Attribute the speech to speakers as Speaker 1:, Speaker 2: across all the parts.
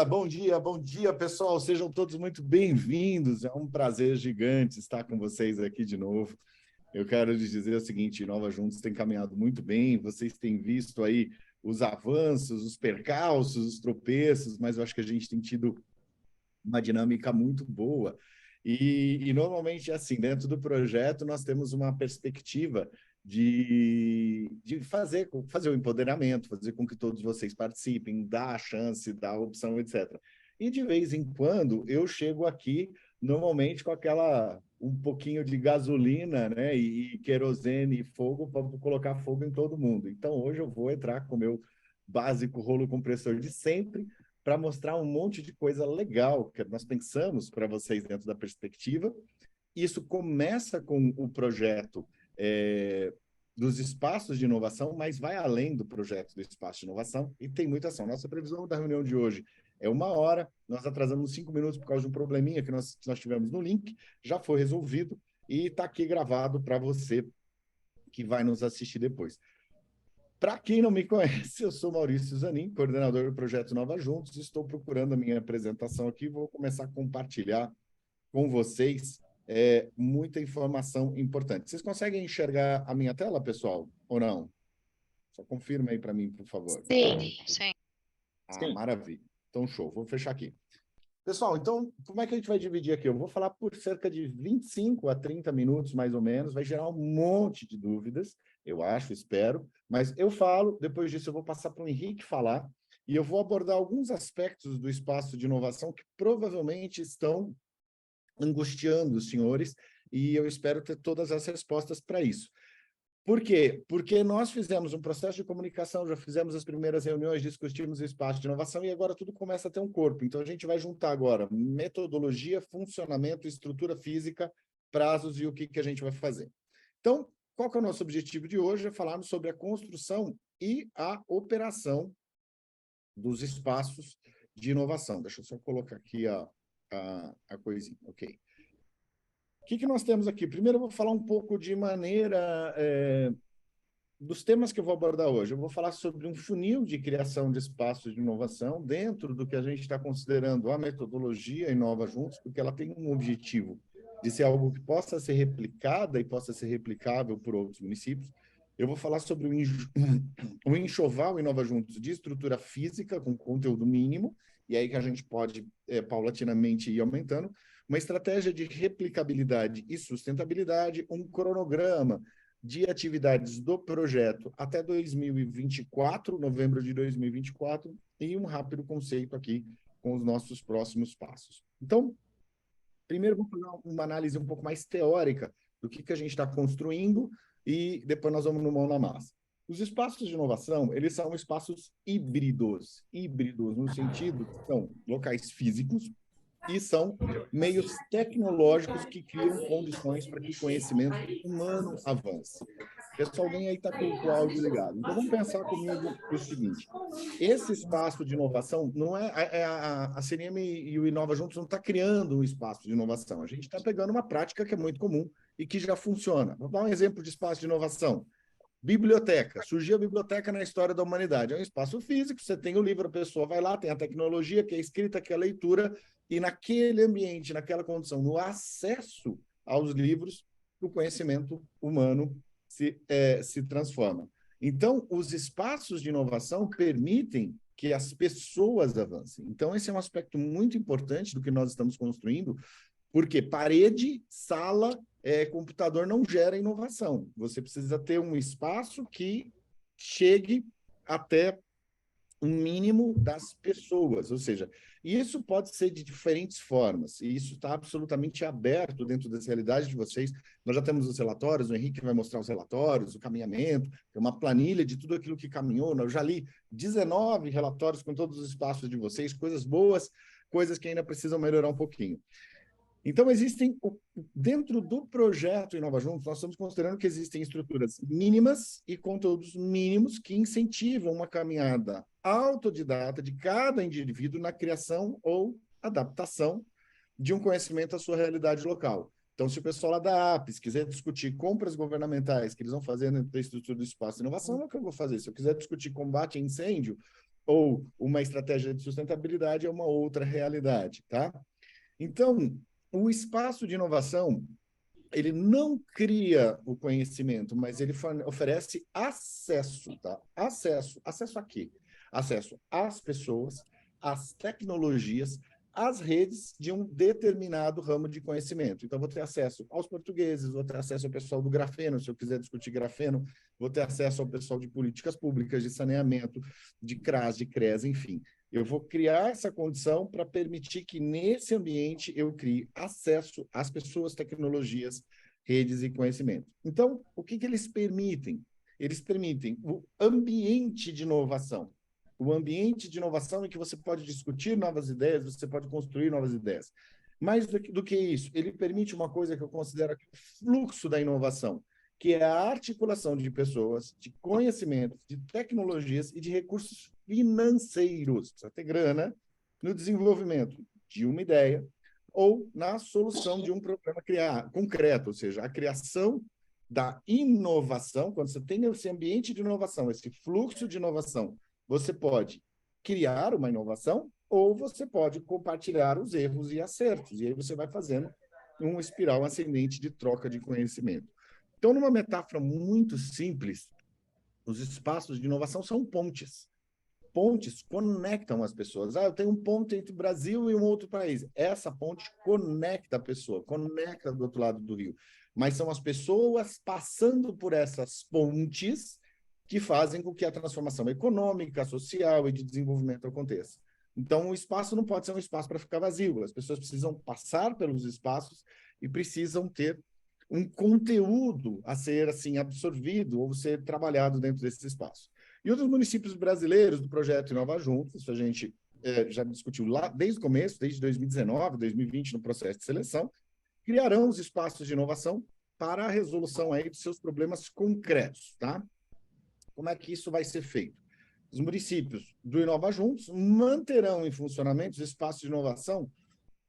Speaker 1: bom dia, pessoal. Sejam todos muito bem-vindos. É um prazer gigante estar com vocês aqui de novo. Eu quero lhes dizer o seguinte, Inova Juntos tem caminhado muito bem, vocês têm visto aí os avanços, os percalços, os tropeços, mas eu acho que a gente tem tido uma dinâmica muito boa. E normalmente, assim, dentro do projeto, nós temos uma perspectiva de fazer o empoderamento, fazer com que todos vocês participem, dar a chance, dar a opção, etc. E de vez em quando eu chego aqui, normalmente com aquela um pouquinho de gasolina, né, e querosene e fogo para colocar fogo em todo mundo. Então hoje eu vou entrar com o meu básico rolo compressor de sempre para mostrar um monte de coisa legal que nós pensamos para vocês dentro da perspectiva. Isso começa com o projeto dos espaços de inovação, mas vai além do projeto do espaço de inovação e tem muita ação. Nossa previsão da reunião de hoje é 1 hora, nós atrasamos 5 minutos por causa de um probleminha que nós tivemos no link, já foi resolvido e está aqui gravado para você que vai nos assistir depois. Para quem não me conhece, eu sou Maurício Zanin, coordenador do projeto Inova Juntos, estou procurando a minha apresentação aqui, vou começar a compartilhar com vocês muita informação importante. Vocês conseguem enxergar a minha tela, pessoal, ou não? Só confirma aí para mim, por favor.
Speaker 2: Sim.
Speaker 1: Maravilha. Então, show. Vou fechar aqui. Pessoal, então, como é que a gente vai dividir aqui? Eu vou falar por cerca de 25 a 30 minutos, mais ou menos. Vai gerar um monte de dúvidas, eu acho, espero. Mas eu falo, depois disso eu vou passar para o Henrique falar, e eu vou abordar alguns aspectos do espaço de inovação que provavelmente estão angustiando os senhores, e eu espero ter todas as respostas para isso. Por quê? Porque nós fizemos um processo de comunicação, já fizemos as primeiras reuniões, discutimos o espaço de inovação e agora tudo começa a ter um corpo. Então, a gente vai juntar agora metodologia, funcionamento, estrutura física, prazos e o que a gente vai fazer. Então, qual que é o nosso objetivo de hoje? É falarmos sobre a construção e a operação dos espaços de inovação. Deixa eu só colocar aqui a coisinha. Ok. O que nós temos aqui? Primeiro, eu vou falar um pouco de maneira dos temas que eu vou abordar hoje. Eu vou falar sobre um funil de criação de espaços de inovação dentro do que a gente está considerando a metodologia Inova Juntos, porque ela tem um objetivo de ser algo que possa ser replicada e possa ser replicável por outros municípios. Eu vou falar sobre o enxoval Inova Juntos de estrutura física com conteúdo mínimo, e aí que a gente pode paulatinamente ir aumentando, uma estratégia de replicabilidade e sustentabilidade, um cronograma de atividades do projeto até 2024, novembro de 2024, e um rápido conceito aqui com os nossos próximos passos. Então, primeiro vamos fazer uma análise um pouco mais teórica do que a gente está construindo e depois nós vamos no mão na massa. Os espaços de inovação, eles são espaços híbridos no sentido que são locais físicos e são meios tecnológicos que criam condições para que o conhecimento humano avance. Pessoal, alguém aí está com o áudio ligado. Então, vamos pensar comigo o seguinte. Esse espaço de inovação, não a CNM e o Inova Juntos não está criando um espaço de inovação. A gente está pegando uma prática que é muito comum e que já funciona. Vou dar um exemplo de espaço de inovação. Biblioteca. Surgiu a biblioteca na história da humanidade. É um espaço físico, você tem o livro, a pessoa vai lá, tem a tecnologia, que é escrita, que é a leitura, e naquele ambiente, naquela condição, no acesso aos livros, o conhecimento humano se transforma. Então, os espaços de inovação permitem que as pessoas avancem. Então, esse é um aspecto muito importante do que nós estamos construindo, porque parede, sala, computador não gera inovação. Você precisa ter um espaço que chegue até um mínimo das pessoas, ou seja, isso pode ser de diferentes formas, e isso está absolutamente aberto dentro das realidades de vocês. Nós já temos os relatórios, o Henrique vai mostrar os relatórios, o caminhamento, tem uma planilha de tudo aquilo que caminhou. Eu já li 19 relatórios com todos os espaços de vocês, coisas boas, coisas que ainda precisam melhorar um pouquinho. Então, dentro do projeto Inova Juntos, nós estamos considerando que existem estruturas mínimas e conteúdos mínimos que incentivam uma caminhada autodidata de cada indivíduo na criação ou adaptação de um conhecimento à sua realidade local. Então, se o pessoal lá da APES quiser discutir compras governamentais que eles vão fazer dentro da estrutura do espaço de inovação, é o que eu vou fazer. Se eu quiser discutir combate a incêndio, ou uma estratégia de sustentabilidade é uma outra realidade, tá? Então, o espaço de inovação, ele não cria o conhecimento, mas ele oferece acesso, tá? Acesso a quê? Acesso às pessoas, às tecnologias, às redes de um determinado ramo de conhecimento. Então, vou ter acesso aos portugueses, vou ter acesso ao pessoal do grafeno, se eu quiser discutir grafeno, vou ter acesso ao pessoal de políticas públicas, de saneamento, de CRAS, de CRES, enfim. Eu vou criar essa condição para permitir que, nesse ambiente, eu crie acesso às pessoas, tecnologias, redes e conhecimento. Então, o que eles permitem? Eles permitem o ambiente de inovação. O ambiente de inovação em que você pode discutir novas ideias, você pode construir novas ideias. Mais do que isso, ele permite uma coisa que eu considero aqui o fluxo da inovação, que é a articulação de pessoas, de conhecimentos, de tecnologias e de recursos financeiros, precisa ter grana, no desenvolvimento de uma ideia ou na solução de um problema concreto, ou seja, a criação da inovação. Quando você tem esse ambiente de inovação, esse fluxo de inovação, você pode criar uma inovação ou você pode compartilhar os erros e acertos, e aí você vai fazendo uma espiral ascendente de troca de conhecimento. Então, numa metáfora muito simples, os espaços de inovação são pontes. Pontes conectam as pessoas. Eu tenho um ponto entre o Brasil e um outro país. Essa ponte conecta a pessoa, conecta do outro lado do rio. Mas são as pessoas passando por essas pontes que fazem com que a transformação econômica, social e de desenvolvimento aconteça. Então, o espaço não pode ser um espaço para ficar vazio. As pessoas precisam passar pelos espaços e precisam ter um conteúdo a ser assim absorvido ou ser trabalhado dentro desse espaço. E outros municípios brasileiros do projeto Inova Juntos, a gente já discutiu lá desde o começo, desde 2019, 2020, no processo de seleção, criarão os espaços de inovação para a resolução aí de seus problemas concretos, tá? Como é que isso vai ser feito? Os municípios do Inova Juntos manterão em funcionamento os espaços de inovação,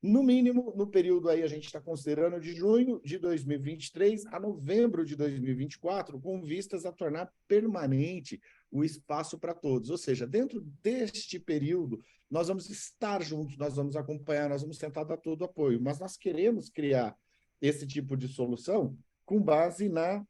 Speaker 1: no mínimo, no período aí, a gente está considerando de junho de 2023 a novembro de 2024, com vistas a tornar permanente o espaço para todos. Ou seja, dentro deste período, nós vamos estar juntos, nós vamos acompanhar, nós vamos tentar dar todo o apoio, mas nós queremos criar esse tipo de solução com base na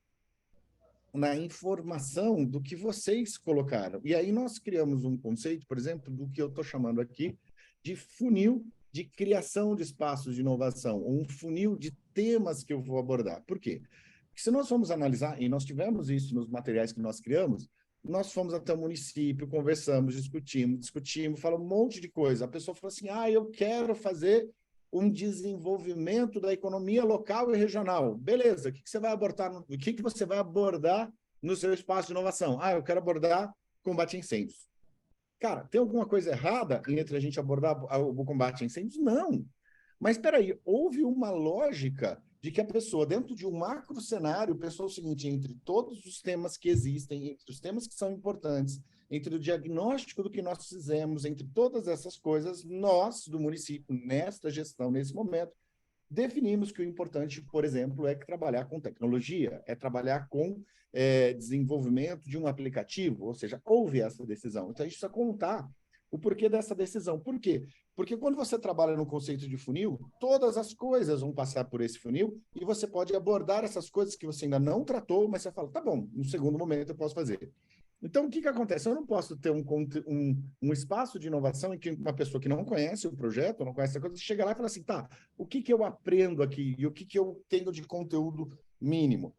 Speaker 1: informação do que vocês colocaram. E aí nós criamos um conceito, por exemplo, do que eu estou chamando aqui de funil de criação de espaços de inovação, um funil de temas que eu vou abordar. Por quê? Porque se nós formos analisar, e nós tivemos isso nos materiais que nós criamos, nós fomos até o município, conversamos, discutimos, falamos um monte de coisa. A pessoa falou assim, eu quero fazer um desenvolvimento da economia local e regional. Beleza, o que você vai abordar? O que você vai abordar no seu espaço de inovação? Eu quero abordar combate a incêndios. Cara, tem alguma coisa errada entre a gente abordar o combate a incêndios? Não. Mas espera aí, houve uma lógica de que a pessoa, dentro de um macro cenário, pensou o seguinte, entre todos os temas que existem, entre os temas que são importantes, entre o diagnóstico do que nós fizemos, entre todas essas coisas, nós, do município, nesta gestão, nesse momento, definimos que o importante, por exemplo, é trabalhar com tecnologia, é trabalhar com desenvolvimento de um aplicativo, ou seja, houve essa decisão. Então, a gente precisa contar o porquê dessa decisão. Por quê? Porque quando você trabalha no conceito de funil, todas as coisas vão passar por esse funil e você pode abordar essas coisas que você ainda não tratou, mas você fala, tá bom, no segundo momento eu posso fazer. Então, o que acontece? Eu não posso ter um espaço de inovação em que uma pessoa que não conhece o projeto, não conhece a coisa, chega lá e fala assim, tá, o que eu aprendo aqui e o que eu tenho de conteúdo mínimo?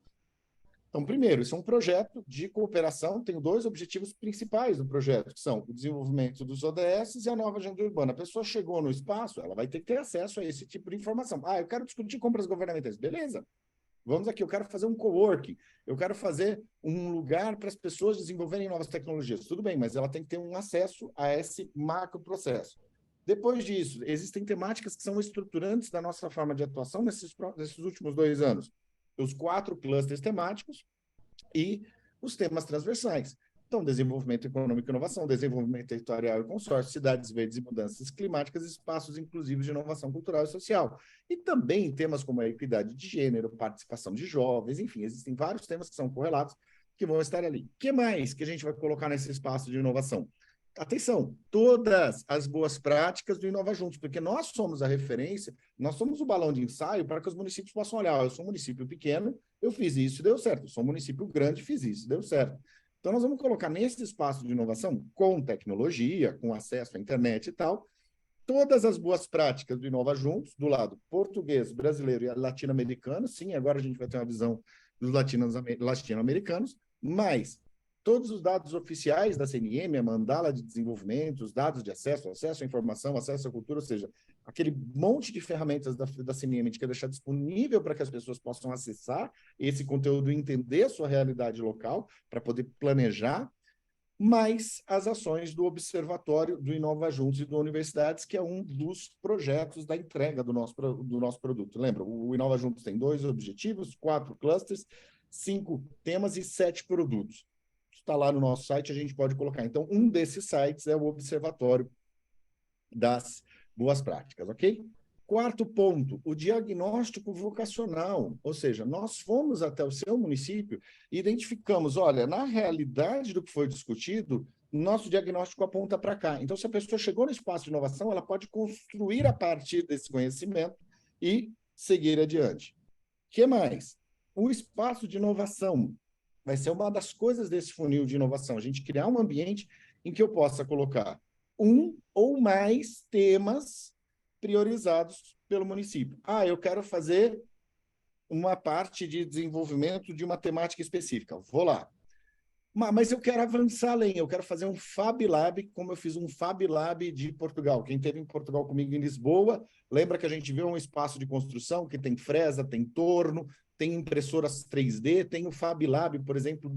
Speaker 1: Então, primeiro, isso é um projeto de cooperação, tem dois objetivos principais do projeto, que são o desenvolvimento dos ODS e a nova agenda urbana. A pessoa chegou no espaço, ela vai ter que ter acesso a esse tipo de informação. Eu quero discutir compras governamentais. Beleza. Vamos aqui, eu quero fazer um coworking, eu quero fazer um lugar para as pessoas desenvolverem novas tecnologias. Tudo bem, mas ela tem que ter um acesso a esse macro processo. Depois disso, existem temáticas que são estruturantes da nossa forma de atuação nesses últimos 2 anos. Os 4 clusters temáticos e os temas transversais. Então, desenvolvimento econômico e inovação, desenvolvimento territorial e consórcio, cidades verdes e mudanças climáticas, espaços inclusivos de inovação cultural e social. E também temas como a equidade de gênero, participação de jovens, enfim, existem vários temas que são correlatos que vão estar ali. O que mais que a gente vai colocar nesse espaço de inovação? atenção, todas as boas práticas do Inova Juntos, porque nós somos a referência, nós somos o balão de ensaio para que os municípios possam olhar, eu sou um município pequeno, eu fiz isso, deu certo, eu sou um município grande, fiz isso, deu certo. Então, nós vamos colocar nesse espaço de inovação, com tecnologia, com acesso à internet e tal, todas as boas práticas do Inova Juntos, do lado português, brasileiro e latino-americano. Sim, agora a gente vai ter uma visão dos latino-americanos, mas todos os dados oficiais da CNM, a mandala de desenvolvimento, os dados de acesso, acesso à informação, acesso à cultura, ou seja, aquele monte de ferramentas da CNM, a gente quer deixar disponível para que as pessoas possam acessar esse conteúdo e entender a sua realidade local, para poder planejar, mais as ações do Observatório do Inova Juntos e do Universidades, que é um dos projetos da entrega do nosso produto. Lembra, o Inova Juntos tem 2 objetivos, 4 clusters, 5 temas e 7 produtos. Está lá no nosso site, a gente pode colocar. Então, um desses sites é o Observatório das Boas Práticas, ok? Quarto ponto, o diagnóstico vocacional, ou seja, nós fomos até o seu município e identificamos, olha, na realidade do que foi discutido, nosso diagnóstico aponta para cá. Então, se a pessoa chegou no espaço de inovação, ela pode construir a partir desse conhecimento e seguir adiante. O que mais? O espaço de inovação vai ser uma das coisas desse funil de inovação, a gente criar um ambiente em que eu possa colocar um ou mais temas priorizados pelo município. Eu quero fazer uma parte de desenvolvimento de uma temática específica. Vou lá. Mas eu quero avançar além, eu quero fazer um Fab Lab, como eu fiz um Fab Lab de Portugal. Quem esteve em Portugal comigo em Lisboa, lembra que a gente viu um espaço de construção que tem fresa, tem torno, tem impressoras 3D, tem o Fab Lab, por exemplo,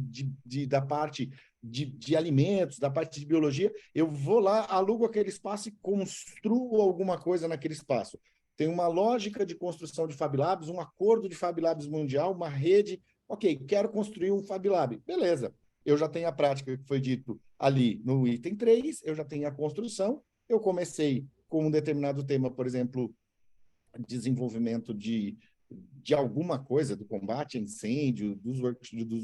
Speaker 1: da parte de alimentos, da parte de biologia. Eu vou lá, alugo aquele espaço e construo alguma coisa naquele espaço. Tem uma lógica de construção de Fab Labs, um acordo de Fab Labs mundial, uma rede. Ok, quero construir um Fab Lab. Beleza. Eu já tenho a prática que foi dito ali no item 3, eu já tenho a construção, eu comecei com um determinado tema, por exemplo, desenvolvimento de alguma coisa, do combate a incêndio, dos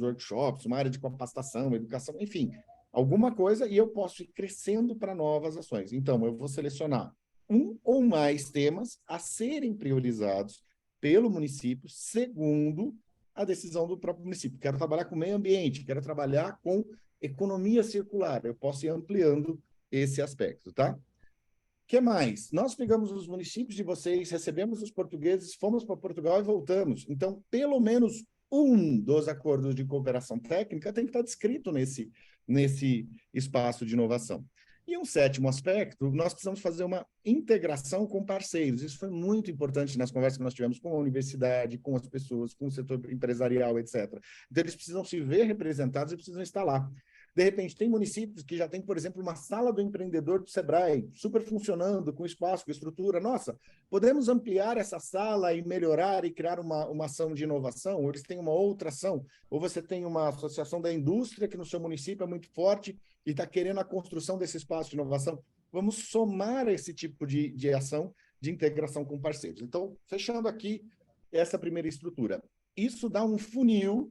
Speaker 1: workshops, uma área de capacitação, educação, enfim, alguma coisa, e eu posso ir crescendo para novas ações. Então, eu vou selecionar um ou mais temas a serem priorizados pelo município, segundo a decisão do próprio município. Quero trabalhar com meio ambiente, quero trabalhar com economia circular, eu posso ir ampliando esse aspecto, tá? O que mais? Nós pegamos os municípios de vocês, recebemos os portugueses, fomos para Portugal e voltamos. Então, pelo menos um dos acordos de cooperação técnica tem que estar descrito nesse espaço de inovação. E um sétimo aspecto, nós precisamos fazer uma integração com parceiros. Isso foi muito importante nas conversas que nós tivemos com a universidade, com as pessoas, com o setor empresarial, etc. Então, eles precisam se ver representados e precisam estar lá. De repente, tem municípios que já tem, por exemplo, uma sala do empreendedor do Sebrae, super funcionando, com espaço, com estrutura. Nossa, podemos ampliar essa sala e melhorar e criar uma ação de inovação? Ou eles têm uma outra ação? Ou você tem uma associação da indústria que no seu município é muito forte e está querendo a construção desse espaço de inovação? Vamos somar esse tipo de ação de integração com parceiros. Então, fechando aqui essa primeira estrutura. Isso dá um funil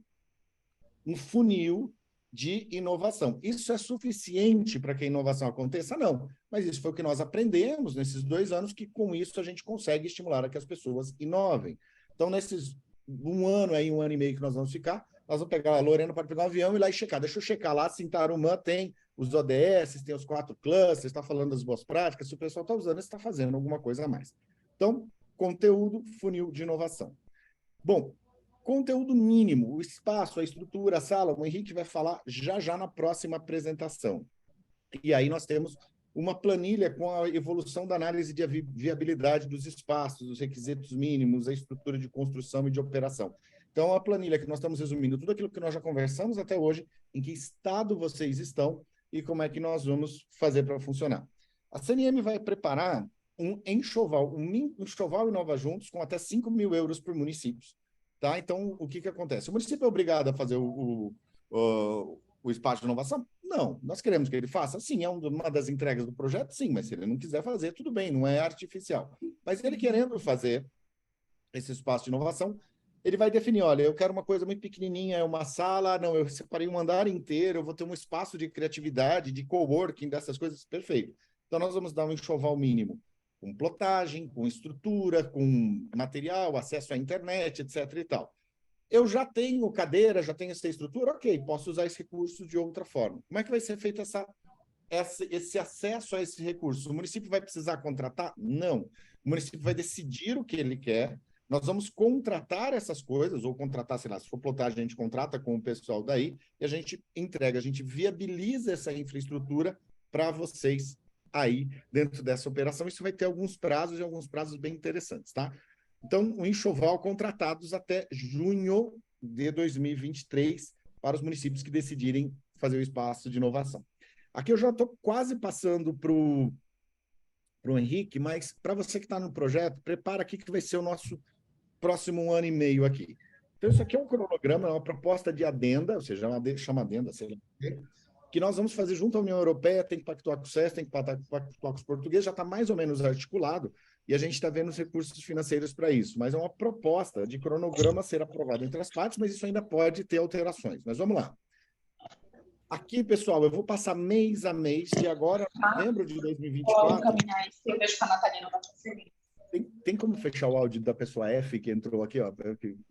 Speaker 1: de inovação. Isso é suficiente para que a inovação aconteça? Não. Mas isso foi o que nós aprendemos nesses 2 anos, que com isso a gente consegue estimular a que as pessoas inovem. Então, nesses 1 ano, aí 1 ano e meio que nós vamos ficar, nós vamos pegar a Lorena para pegar um avião e ir lá e checar. Deixa eu checar lá se em Tarumã tem os ODS, tem os 4 clusters, está falando das boas práticas, se o pessoal está usando, está fazendo alguma coisa a mais. Então, conteúdo, funil de inovação. Bom, conteúdo mínimo, o espaço, a estrutura, a sala, o Henrique vai falar já na próxima apresentação. E aí nós temos uma planilha com a evolução da análise de viabilidade dos espaços, os requisitos mínimos, a estrutura de construção e de operação. Então, a planilha que nós estamos resumindo tudo aquilo que nós já conversamos até hoje, em que estado vocês estão e como é que nós vamos fazer para funcionar. A CNM vai preparar um enxoval Inova Juntos com até 5 mil euros por municípios. Tá? Então, o que acontece? O município é obrigado a fazer o espaço de inovação? Não. Nós queremos que ele faça? Sim, é uma das entregas do projeto? Sim, mas se ele não quiser fazer, tudo bem, não é artificial. Mas ele querendo fazer esse espaço de inovação, ele vai definir, olha, eu quero uma coisa muito pequenininha, é uma sala, não, eu separei um andar inteiro, eu vou ter um espaço de criatividade, de coworking, dessas coisas, perfeito. Então, nós vamos dar um enxoval mínimo, com plotagem, com estrutura, com material, acesso à internet, etc. e tal. Eu já tenho cadeira, já tenho essa estrutura, ok, posso usar esse recurso de outra forma. Como é que vai ser feito esse acesso a esse recurso? O município vai precisar contratar? Não. O município vai decidir o que ele quer, nós vamos contratar essas coisas, ou contratar, sei lá, se for plotagem, a gente contrata com o pessoal daí, e a gente entrega, a gente viabiliza essa infraestrutura para vocês aí dentro dessa operação. Isso vai ter alguns prazos, e alguns prazos bem interessantes, tá? Então, o enxoval contratados até junho de 2023 para os municípios que decidirem fazer o espaço de inovação. Aqui eu já estou quase passando para o Henrique, mas para você que está no projeto, prepara aqui que vai ser o nosso próximo ano e meio aqui. Então, isso aqui é um cronograma, é uma proposta de adenda, ou seja, chama adenda, sei lá, que nós vamos fazer junto à União Europeia, tem que pactuar com o SES, tem que pactuar com os portugueses, já está mais ou menos articulado, e a gente está vendo os recursos financeiros para isso. Mas é uma proposta de cronograma ser aprovado entre as partes, mas isso ainda pode ter alterações. Mas vamos lá. Aqui, pessoal, eu vou passar mês a mês, de agora, novembro de 2024.
Speaker 2: Eu vejo que a Natalina vai fazer.
Speaker 1: Tem como fechar o áudio da pessoa F que entrou aqui? Ó?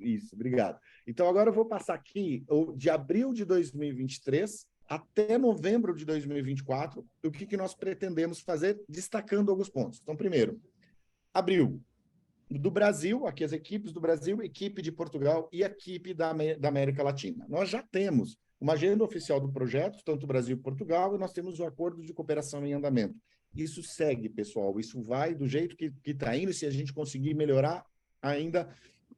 Speaker 1: Isso, obrigado. Então, agora eu vou passar aqui, de abril de 2023 até novembro de 2024, o que nós pretendemos fazer, destacando alguns pontos. Então, primeiro, abril, do Brasil, aqui as equipes do Brasil, equipe de Portugal e equipe da América Latina. Nós já temos uma agenda oficial do projeto, tanto Brasil e Portugal, e nós temos o acordo de cooperação em andamento. Isso segue, pessoal, isso vai do jeito que está indo, se a gente conseguir melhorar ainda,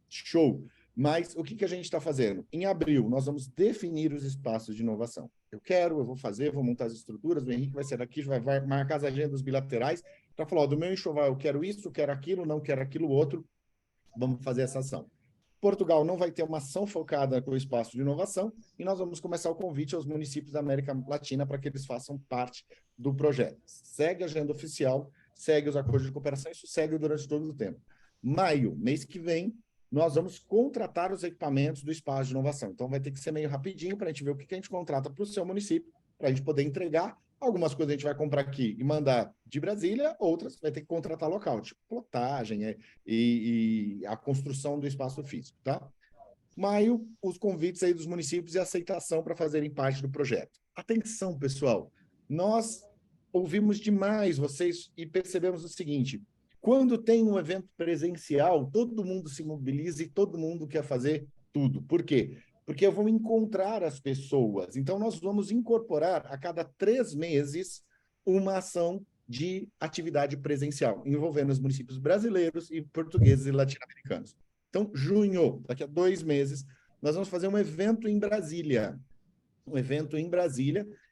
Speaker 1: show. Mas o que a gente está fazendo? Em abril, nós vamos definir os espaços de inovação. Eu vou fazer, vou montar as estruturas, o Henrique vai ser daqui, vai marcar as agendas bilaterais, para falar, ó, do meu enxoval, eu quero isso, quero aquilo, não quero aquilo outro, vamos fazer essa ação. Portugal não vai ter uma ação focada com o espaço de inovação e nós vamos começar o convite aos municípios da América Latina para que eles façam parte do projeto. Segue a agenda oficial, segue os acordos de cooperação, isso segue durante todo o tempo. Maio, mês que vem, nós vamos contratar os equipamentos do espaço de inovação. Então, vai ter que ser meio rapidinho para a gente ver o que a gente contrata para o seu município, para a gente poder entregar. Algumas coisas a gente vai comprar aqui e mandar de Brasília, outras vai ter que contratar local, tipo plotagem e a construção do espaço físico, tá? Maio, os convites aí dos municípios e aceitação para fazerem parte do projeto. Atenção, pessoal, nós ouvimos demais vocês e percebemos o seguinte, quando tem um evento presencial, todo mundo se mobiliza e todo mundo quer fazer tudo. Por quê? Porque eu vou encontrar as pessoas. Então, nós vamos incorporar a cada 3 meses uma ação de atividade presencial, envolvendo os municípios brasileiros e portugueses e latino-americanos. Então, junho, daqui a 2 meses, nós vamos fazer um evento em Brasília.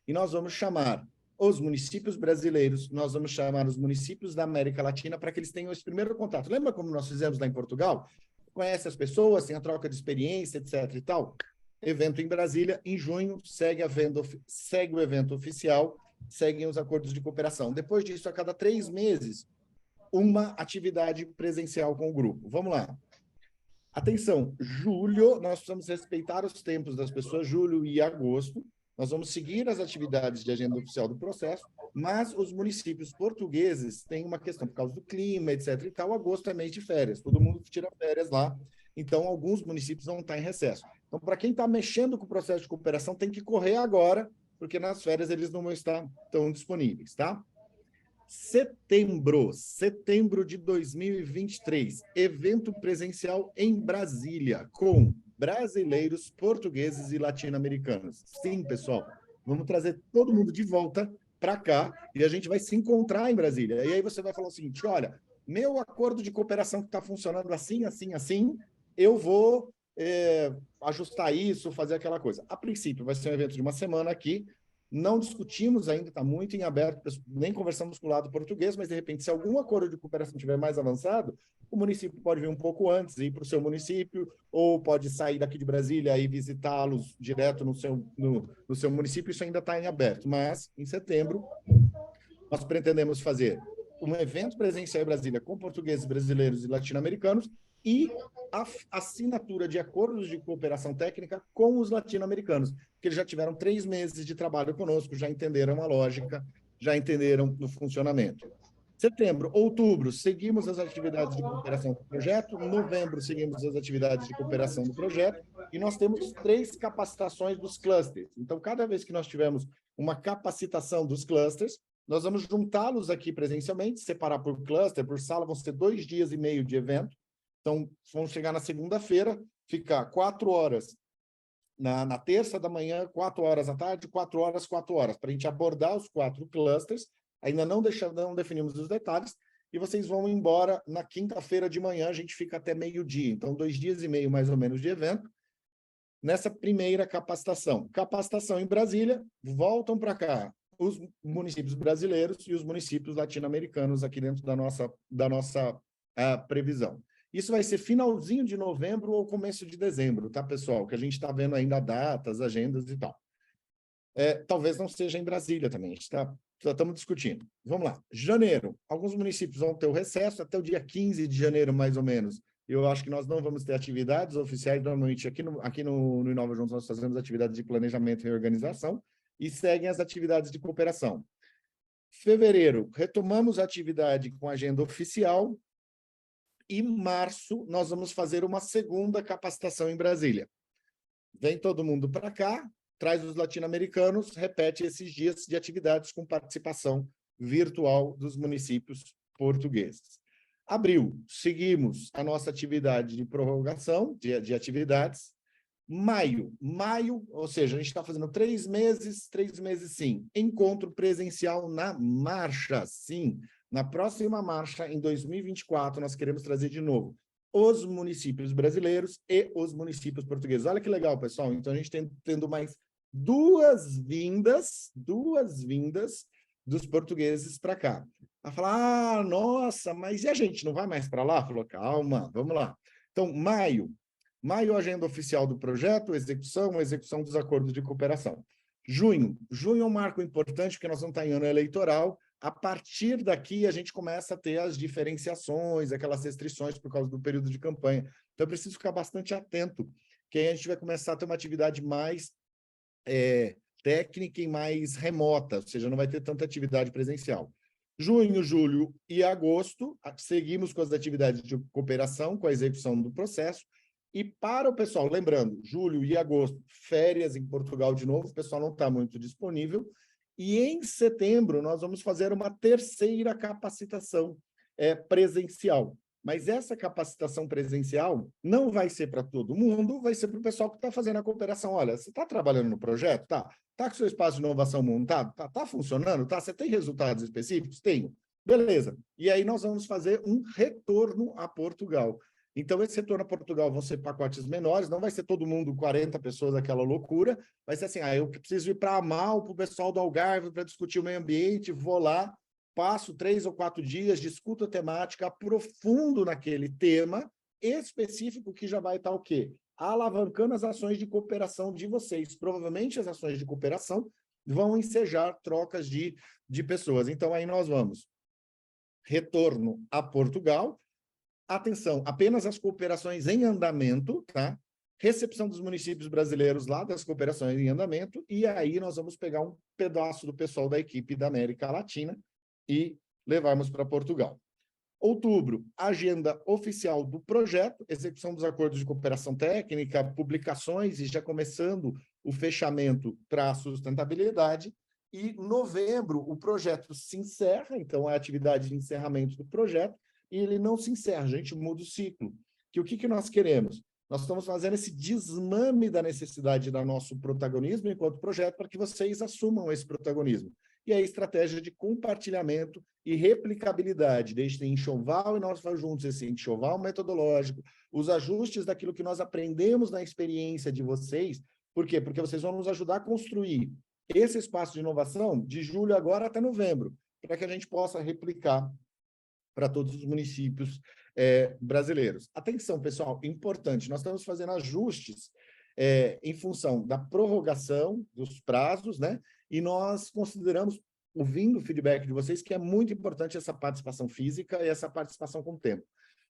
Speaker 1: E nós vamos chamar os municípios brasileiros, nós vamos chamar os municípios da América Latina para que eles tenham esse primeiro contato. Lembra como nós fizemos lá em Portugal? Conhece as pessoas, tem a troca de experiência, etc. e tal. Evento em Brasília, em junho, segue o evento oficial, seguem os acordos de cooperação. Depois disso, a cada 3 meses, uma atividade presencial com o grupo. Vamos lá. Atenção, julho, nós precisamos respeitar os tempos das pessoas, julho e agosto. Nós vamos seguir as atividades de agenda oficial do processo, mas os municípios portugueses têm uma questão, por causa do clima, etc. e tal, agosto é mês de férias, todo mundo tira férias lá, então alguns municípios vão estar em recesso. Então, para quem está mexendo com o processo de cooperação, tem que correr agora, porque nas férias eles não vão estar tão disponíveis, tá? Setembro de 2023, evento presencial em Brasília, com brasileiros, portugueses e latino-americanos. Sim, pessoal, vamos trazer todo mundo de volta para cá e a gente vai se encontrar em Brasília. E aí você vai falar o seguinte, olha, meu acordo de cooperação que está funcionando assim, assim, assim, eu vou ajustar isso, fazer aquela coisa. A princípio, vai ser um evento de uma semana aqui, não discutimos ainda, está muito em aberto, nem conversamos com o lado português, mas, de repente, se algum acordo de cooperação estiver mais avançado, o município pode vir um pouco antes, ir para o seu município, ou pode sair daqui de Brasília e visitá-los direto no seu município, isso ainda está em aberto. Mas, em setembro, nós pretendemos fazer um evento presencial em Brasília com portugueses, brasileiros e latino-americanos e a assinatura de acordos de cooperação técnica com os latino-americanos, que eles já tiveram 3 meses de trabalho conosco, já entenderam a lógica, já entenderam o funcionamento. Setembro, outubro, seguimos as atividades de cooperação do projeto. Novembro, seguimos as atividades de cooperação do projeto. E nós temos 3 capacitações dos clusters. Então, cada vez que nós tivermos uma capacitação dos clusters, nós vamos juntá-los aqui presencialmente, separar por cluster, por sala, vão ser 2 dias e meio de evento. Então, vamos chegar na segunda-feira, ficar 4 horas na terça da manhã, 4 horas à tarde, 4 horas, 4 horas, para a gente abordar os 4 clusters. Ainda não definimos os detalhes, e vocês vão embora na quinta-feira de manhã, a gente fica até meio-dia. Então, 2 dias e meio, mais ou menos, de evento. Nessa primeira capacitação. Capacitação em Brasília, voltam para cá os municípios brasileiros e os municípios latino-americanos aqui dentro da nossa previsão. Isso vai ser finalzinho de novembro ou começo de dezembro, tá, pessoal? Que a gente está vendo ainda datas, agendas e tal. Talvez não seja em Brasília também, a gente estamos discutindo. Vamos lá. Janeiro, alguns municípios vão ter o recesso até o dia 15 de janeiro, mais ou menos. Eu acho que nós não vamos ter atividades oficiais, normalmente aqui no Inova Juntos nós fazemos atividades de planejamento e reorganização e seguem as atividades de cooperação. Fevereiro, retomamos a atividade com agenda oficial e março nós vamos fazer uma segunda capacitação em Brasília. Vem todo mundo para cá, traz os latino-americanos, repete esses dias de atividades com participação virtual dos municípios portugueses. Abril, seguimos a nossa atividade de prorrogação de atividades. Maio, ou seja, a gente está fazendo 3 meses sim. Encontro presencial na marcha, sim. Na próxima marcha, em 2024, nós queremos trazer de novo os municípios brasileiros e os municípios portugueses. Olha que legal, pessoal. Então, a gente tendo mais 2 vindas dos portugueses para cá. Ela fala, nossa, mas e a gente não vai mais para lá? Falou, calma, vamos lá. Então, maio, agenda oficial do projeto, execução dos acordos de cooperação. Junho é um marco importante, porque nós vamos estar em ano eleitoral. A partir daqui, a gente começa a ter as diferenciações, aquelas restrições por causa do período de campanha. Então, eu preciso ficar bastante atento, que aí a gente vai começar a ter uma atividade mais técnica e mais remota, ou seja, não vai ter tanta atividade presencial. Junho, julho e agosto, seguimos com as atividades de cooperação, com a execução do processo. E para o pessoal, lembrando, julho e agosto, férias em Portugal de novo, o pessoal não está muito disponível. E em setembro, nós vamos fazer uma terceira capacitação presencial. Mas essa capacitação presencial não vai ser para todo mundo, vai ser para o pessoal que está fazendo a cooperação. Olha, você está trabalhando no projeto? Tá. Está com o seu espaço de inovação montado? Tá funcionando? Tá. Você tem resultados específicos? Tenho. Beleza. E aí nós vamos fazer um retorno a Portugal. Então, esse retorno a Portugal vão ser pacotes menores, não vai ser todo mundo, 40 pessoas, aquela loucura. Vai ser assim, eu preciso ir para Amal, para o pessoal do Algarve, para discutir o meio ambiente, vou lá, passo 3 ou 4 dias, discuto a temática, aprofundo naquele tema específico que já vai estar o quê? Alavancando as ações de cooperação de vocês. Provavelmente as ações de cooperação vão ensejar trocas de pessoas. Então, aí nós vamos. Retorno a Portugal. Atenção, apenas as cooperações em andamento, tá? Recepção dos municípios brasileiros lá das cooperações em andamento, e aí nós vamos pegar um pedaço do pessoal da equipe da América Latina e levarmos para Portugal. Outubro, agenda oficial do projeto, execução dos acordos de cooperação técnica, publicações e já começando o fechamento para a sustentabilidade. E novembro, o projeto se encerra, então a atividade de encerramento do projeto, e ele não se encerra, a gente muda o ciclo. O que nós queremos? Nós estamos fazendo esse desmame da necessidade do nosso protagonismo enquanto projeto para que vocês assumam esse protagonismo. E a estratégia de compartilhamento e replicabilidade, desde enxoval, e nós vamos juntos esse enxoval metodológico, os ajustes daquilo que nós aprendemos na experiência de vocês. Por quê? Porque vocês vão nos ajudar a construir esse espaço de inovação de julho agora até novembro, para que a gente possa replicar para todos os municípios brasileiros. Atenção, pessoal, importante, nós estamos fazendo ajustes em função da prorrogação dos prazos, né? E nós consideramos ouvindo o feedback de vocês, que é muito importante essa participação física e essa participação com o tempo.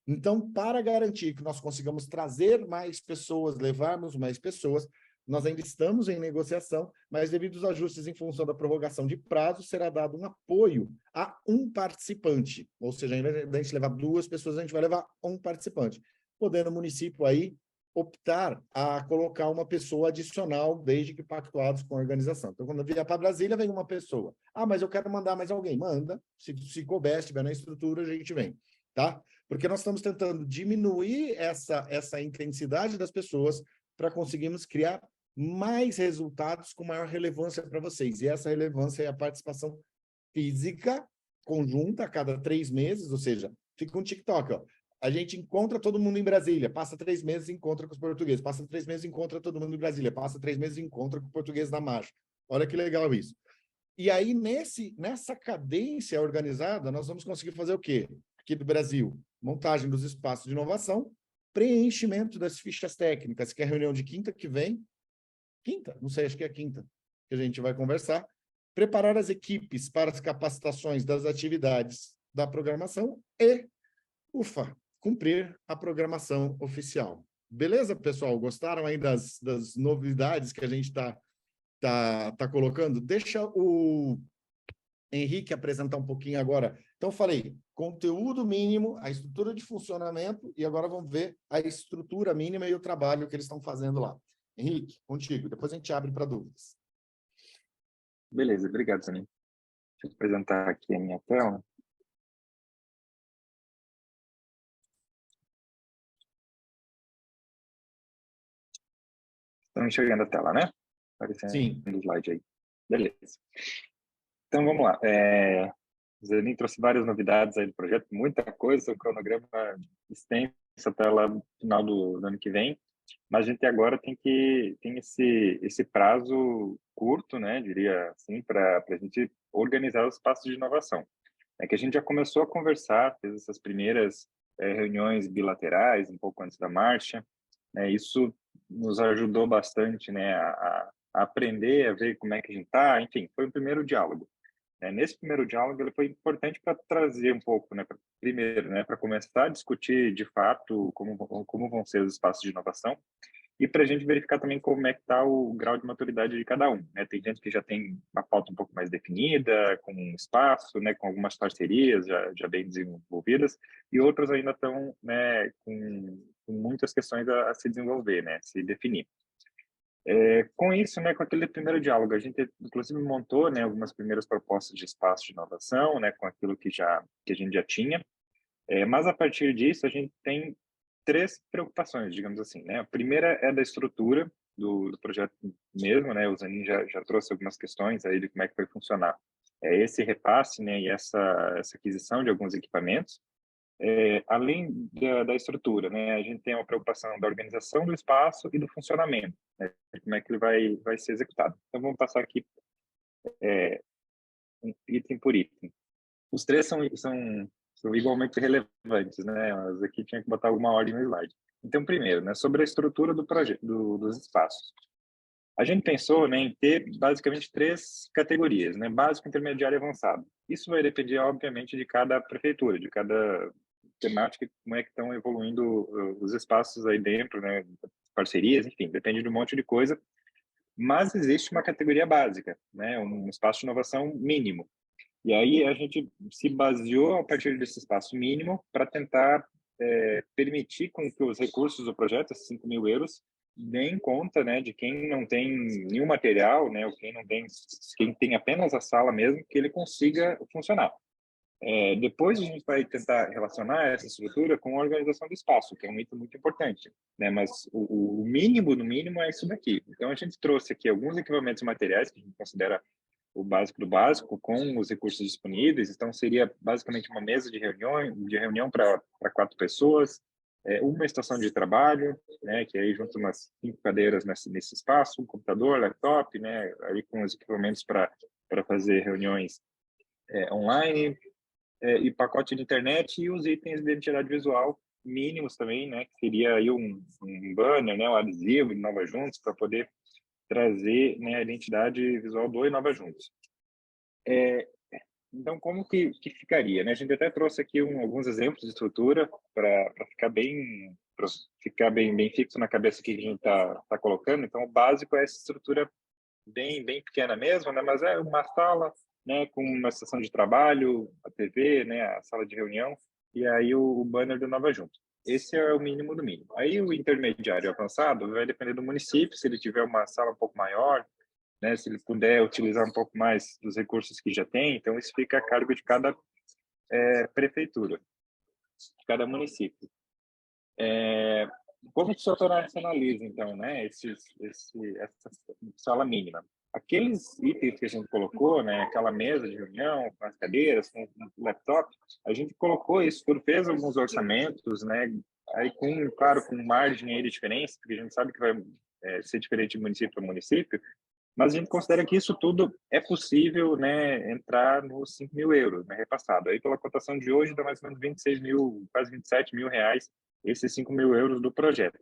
Speaker 1: Então, para garantir que nós consigamos trazer mais pessoas, levarmos mais pessoas, nós ainda estamos em negociação, mas devido aos ajustes em função da prorrogação de prazo, será dado um apoio a um participante. Ou seja, ao invés de a gente levar 2 pessoas, a gente vai levar um participante. Podendo o município aí optar a colocar uma pessoa adicional, desde que pactuados com a organização. Então, quando vier para Brasília, vem uma pessoa. Ah, mas eu quero mandar mais alguém. Manda. Se couber, estiver na estrutura, a gente vem. Tá? Porque nós estamos tentando diminuir essa intensidade das pessoas para conseguirmos criar mais resultados com maior relevância para vocês. E essa relevância é a participação física conjunta a cada 3 meses, ou seja, fica um TikTok, ó. A gente encontra todo mundo em Brasília, passa 3 meses e encontra com os portugueses, passa 3 meses e encontra todo mundo em Brasília, passa 3 meses e encontra com o português na marcha. Olha que legal isso. E aí, nessa cadência organizada, nós vamos conseguir fazer o quê? Aqui do Brasil, montagem dos espaços de inovação, preenchimento das fichas técnicas, que é a reunião de quinta que vem, quinta? Não sei, acho que é quinta, que a gente vai conversar. Preparar as equipes para as capacitações das atividades da programação e, cumprir a programação oficial. Beleza, pessoal? Gostaram aí das novidades que a gente tá colocando? Deixa o Henrique apresentar um pouquinho agora. Então, falei, conteúdo mínimo, a estrutura de funcionamento, e agora vamos ver a estrutura mínima e o trabalho que eles estão fazendo lá. Henrique, contigo. Depois a gente abre para dúvidas.
Speaker 3: Beleza, obrigado, Zanin. Deixa eu apresentar aqui a minha tela. Estão enxergando a tela, né? Aparecendo
Speaker 1: Sim.
Speaker 3: no slide aí. Beleza. Então, vamos lá. O Zanin trouxe várias novidades aí do projeto, muita coisa, o cronograma extenso até lá no final do ano que vem, mas a gente agora tem esse prazo curto, né, diria assim, para a gente organizar os passos de inovação. É que a gente já começou a conversar, fez essas primeiras reuniões bilaterais, um pouco antes da marcha, né, isso nos ajudou bastante, né, a aprender, a ver como é que a gente está, enfim, foi o primeiro diálogo. Nesse primeiro diálogo, ele foi importante para trazer um pouco, né, primeiro, né, para começar a discutir de fato como vão ser os espaços de inovação e para a gente verificar também como é que está o grau de maturidade de cada um, né? Tem gente que já tem uma pauta um pouco mais definida, com um espaço, né, com algumas parcerias já bem desenvolvidas, e outras ainda estão, né, com muitas questões a se desenvolver, né, se definir. Com isso, né, com aquele primeiro diálogo, a gente inclusive montou, né, algumas primeiras propostas de espaço de inovação, né, com aquilo que a gente já tinha. Mas a partir disso, a gente tem 3 preocupações, digamos assim, né? A primeira é da estrutura do projeto mesmo, né? O Zanin já trouxe algumas questões aí de como é que vai funcionar. Esse repasse, né, e essa aquisição de alguns equipamentos. Além da estrutura, né, a gente tem uma preocupação da organização do espaço e do funcionamento, né, como é que ele vai ser executado. Então, vamos passar aqui item por item. Os 3 são igualmente relevantes, né, mas aqui tinha que botar alguma ordem no slide. Então, primeiro, né, sobre a estrutura do projeto, dos espaços. A gente pensou, né, em ter basicamente 3 categorias, né, básico, intermediário e avançado. Isso vai depender, obviamente, de cada prefeitura, de cada temática, como é que estão evoluindo os espaços aí dentro, né, parcerias, enfim, depende de um monte de coisa. Mas existe uma categoria básica, né, um espaço de inovação mínimo. E aí a gente se baseou a partir desse espaço mínimo para tentar permitir com que os recursos do projeto, esses 5.000 euros, deem conta, né, de quem não tem nenhum material, né, ou quem tem apenas a sala mesmo, que ele consiga funcionar. Depois a gente vai tentar relacionar essa estrutura com a organização do espaço, que é um item muito importante, né? Mas o mínimo do mínimo é isso daqui. Então a gente trouxe aqui alguns equipamentos materiais que a gente considera o básico do básico, com os recursos disponíveis. Então seria basicamente uma mesa de reunião para 4 pessoas, uma estação de trabalho, né? Que aí junta umas 5 cadeiras nesse espaço, um computador, laptop, né? Aí com os equipamentos para fazer reuniões online. E pacote de internet e os itens de identidade visual mínimos também, né? Que seria aí um banner, né? Um adesivo de Nova Juntos para poder trazer, né, a identidade visual do Inova Juntos. Então, como que ficaria, né? A gente até trouxe aqui alguns exemplos de estrutura para ficar bem fixo na cabeça o que a gente tá colocando. Então, o básico é essa estrutura bem pequena mesmo, né? Mas é uma sala, né? Com uma sessão de trabalho, a TV, né? A sala de reunião e aí o banner do Nova Junto. Esse é o mínimo do mínimo. Aí o intermediário avançado vai depender do município, se ele tiver uma sala um pouco maior, né, se ele puder utilizar um pouco mais dos recursos que já tem, então isso fica a cargo de cada prefeitura, de cada município. Como que o senhor racionaliza, então, né, essa sala mínima? Aqueles itens que a gente colocou, né, aquela mesa de reunião, com as cadeiras, com o laptop, a gente colocou isso, fez alguns orçamentos, né, aí claro, com margem aí de diferença, porque a gente sabe que vai ser diferente de município para município, mas a gente considera que isso tudo é possível, né, entrar nos 5 mil euros, né, repassado. Aí, pela cotação de hoje, dá mais ou menos 26 mil, quase 27 mil reais, esses 5 mil euros do projeto.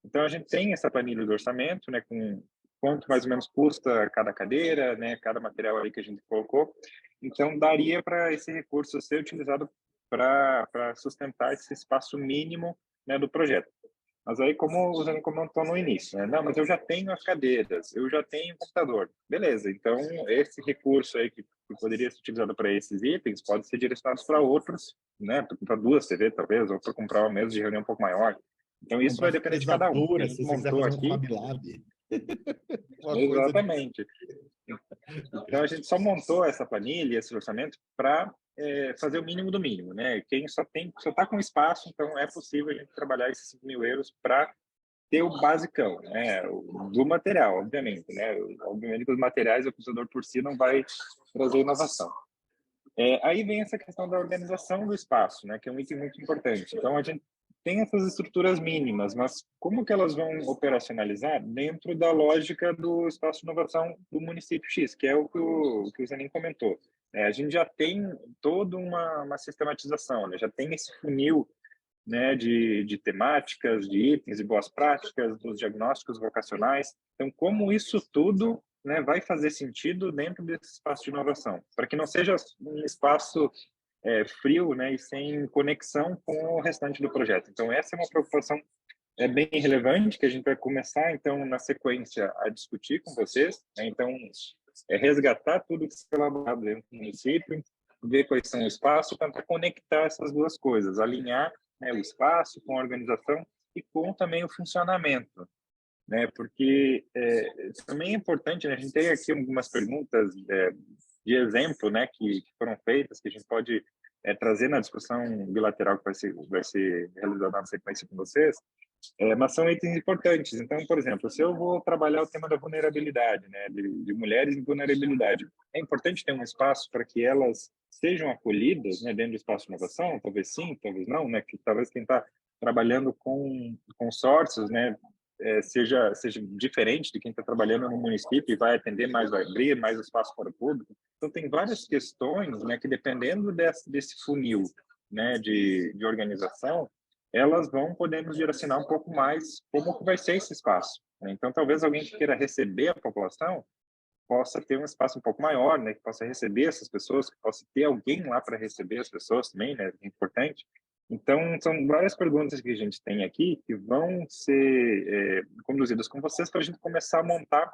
Speaker 3: Então, a gente tem essa planilha do orçamento, né, com quanto mais ou menos custa cada cadeira, né, cada material aí que a gente colocou. Então, daria para esse recurso ser utilizado para sustentar esse espaço mínimo, né, do projeto. Mas aí, como o Zé comentou no início, né? Não, mas eu já tenho as cadeiras, eu já tenho o computador. Beleza, então esse recurso aí que poderia ser utilizado para esses itens pode ser direcionado para outros, né? Para duas TV, talvez, ou para comprar uma mesa de reunião um pouco maior. Então, isso vai depender de cada um. A
Speaker 1: Se
Speaker 3: gente
Speaker 1: você quiser
Speaker 3: montou
Speaker 1: fazer um
Speaker 3: aqui.
Speaker 1: Fab Lab.
Speaker 3: Exatamente. Então, a gente só montou essa planilha, esse orçamento, para fazer o mínimo do mínimo, né? Quem só está com espaço, então é possível a gente trabalhar esses 5 mil euros para ter o basicão, né? Do material, obviamente, né? Obviamente que os materiais, o computador por si não vai trazer inovação. Aí vem essa questão da organização do espaço, né? Que é um item muito importante. Então, a gente tem essas estruturas mínimas, mas como que elas vão operacionalizar dentro da lógica do espaço de inovação do município X, que é o que o Zanin comentou. A gente já tem toda uma sistematização, né? Já tem esse funil, né, de temáticas, de itens e boas práticas, dos diagnósticos vocacionais. Então, como isso tudo, né, vai fazer sentido dentro desse espaço de inovação, para que não seja um espaço frio, né, e sem conexão com o restante do projeto. Então, essa é uma preocupação bem relevante que a gente vai começar, então, na sequência, a discutir com vocês. Né? Então, resgatar tudo que foi elaborado dentro do município, ver quais são os espaços, tentar conectar essas duas coisas, alinhar, né, o espaço com a organização e com também o funcionamento, né? Porque também é importante, né? A gente tem aqui algumas perguntas de exemplo, né, que foram feitas, que a gente pode trazer na discussão bilateral que vai ser realizada na sequência com vocês, mas são itens importantes. Então, por exemplo, se eu vou trabalhar o tema da vulnerabilidade, né, de mulheres em vulnerabilidade, é importante ter um espaço para que elas sejam acolhidas, né, dentro do espaço de inovação, talvez sim, talvez não, né, que talvez quem está trabalhando com consórcios, né, seja diferente de quem está trabalhando no município e vai atender mais, vai abrir mais espaço para o público. Então, tem várias questões, né, que dependendo desse funil, né, de organização, elas vão poder nos direcionar um pouco mais como que vai ser esse espaço. Né? Então, talvez alguém que queira receber a população possa ter um espaço um pouco maior, né, que possa receber essas pessoas, que possa ter alguém lá para receber as pessoas também, né, é importante. Então, são várias perguntas que a gente tem aqui que vão ser conduzidas com vocês para a gente começar a montar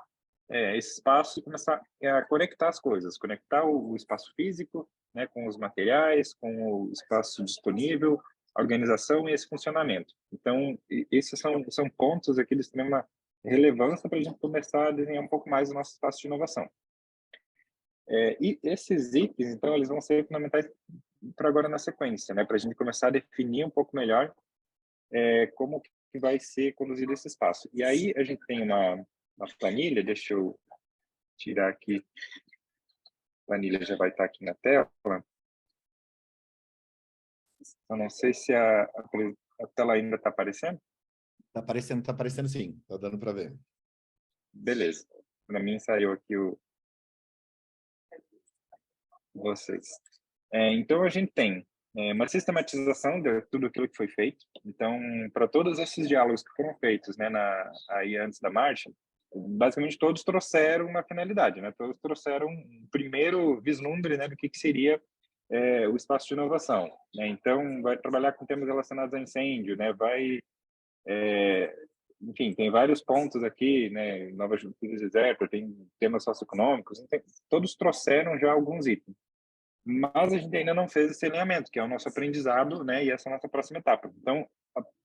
Speaker 3: esse espaço e começar a conectar as coisas, conectar o espaço físico, né, com os materiais, com o espaço disponível, a organização e esse funcionamento. Então, esses são pontos aqui de extrema relevância para a gente começar a desenhar um pouco mais o nosso espaço de inovação. E esses itens, então, eles vão ser fundamentais para agora na sequência, né, para a gente começar a definir um pouco melhor como que vai ser conduzido esse espaço. E aí a gente tem uma planilha, deixa eu tirar aqui, a planilha já vai estar aqui na tela. Eu não sei se a tela ainda está aparecendo.
Speaker 1: Tá aparecendo sim, tá dando para ver.
Speaker 3: Beleza. Para mim saiu aqui vocês. Então a gente tem uma sistematização de tudo aquilo que foi feito. Então, para todos esses diálogos que foram feitos, né, aí antes da marcha, basicamente todos trouxeram uma finalidade, né? Todos trouxeram um primeiro vislumbre, né, do que seria o espaço de inovação, né? Então, vai trabalhar com temas relacionados a incêndio, né? Enfim, tem vários pontos aqui, né? Nova Juventude do Deserto, tem temas socioeconômicos, todos trouxeram já alguns itens. Mas a gente ainda não fez esse alinhamento, que é o nosso aprendizado, né? E essa é a nossa próxima etapa. Então,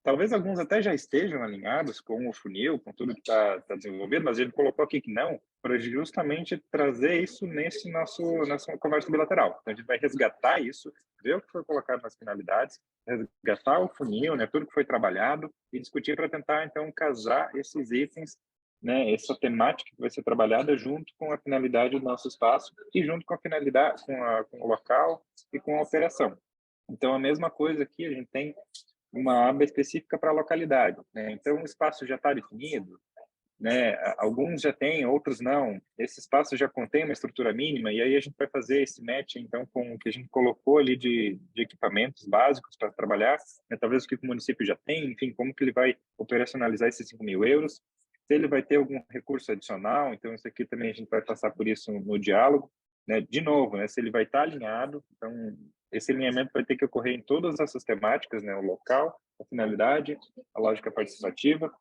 Speaker 3: talvez alguns até já estejam alinhados com o funil, com tudo que está desenvolvido, mas ele colocou aqui que não, para justamente trazer isso nessa conversa bilateral. Então, a gente vai resgatar isso, ver o que foi colocado nas finalidades, resgatar o funil, né? Tudo que foi trabalhado e discutir para tentar, então, casar esses itens, né, essa temática que vai ser trabalhada junto com a finalidade do nosso espaço e junto com a finalidade, com o local e com a operação. Então, a mesma coisa aqui, a gente tem uma aba específica para a localidade, né? Então, o espaço já está definido, né? Alguns já têm, outros não. Esse espaço já contém uma estrutura mínima e aí a gente vai fazer esse match, então, com o que a gente colocou ali de equipamentos básicos para trabalhar, né? Talvez o que o município já tem, enfim, como que ele vai operacionalizar esses 5.000 euros, se ele vai ter algum recurso adicional, então isso aqui também a gente vai passar por isso no diálogo, né? De novo, né? Se ele vai estar alinhado, então esse alinhamento vai ter que ocorrer em todas essas temáticas, né? O local, a finalidade, a lógica participativa,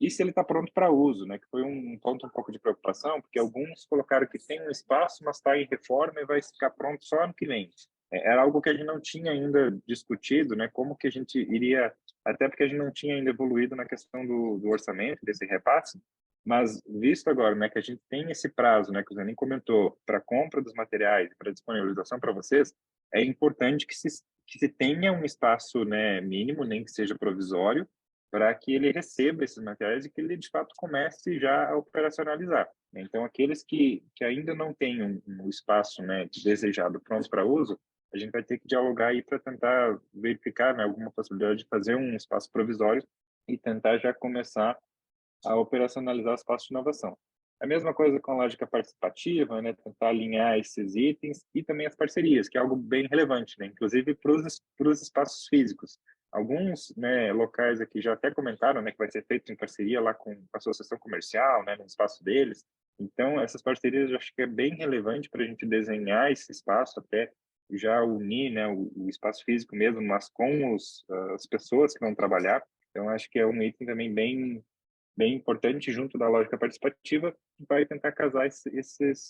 Speaker 3: e se ele está pronto para uso, né? Que foi um ponto um pouco de preocupação, porque alguns colocaram que tem um espaço, mas está em reforma e vai ficar pronto só ano que vem. Era algo que a gente não tinha ainda discutido, né? Como que a gente iria, até porque a gente não tinha ainda evoluído na questão do orçamento, desse repasse, mas visto agora, né, que a gente tem esse prazo, né, que o Zanin comentou, para compra dos materiais, para disponibilização para vocês, é importante que se tenha um espaço, né, mínimo, nem que seja provisório, para que ele receba esses materiais e que ele, de fato, comece já a operacionalizar. Então, aqueles que ainda não têm um espaço, né, desejado pronto para uso, a gente vai ter que dialogar aí para tentar verificar, né, alguma possibilidade de fazer um espaço provisório e tentar já começar a operacionalizar o espaço de inovação. A mesma coisa com a lógica participativa, né, tentar alinhar esses itens e também as parcerias, que é algo bem relevante, né, inclusive para os espaços físicos. Alguns, né, locais aqui já até comentaram, né, que vai ser feito em parceria lá com a associação comercial, né, no espaço deles. Então, essas parcerias eu acho que é bem relevante para a gente desenhar esse espaço, até já unir, né, o espaço físico mesmo, mas com as pessoas que vão trabalhar. Então, acho que é um item também bem importante junto da lógica participativa, que vai tentar casar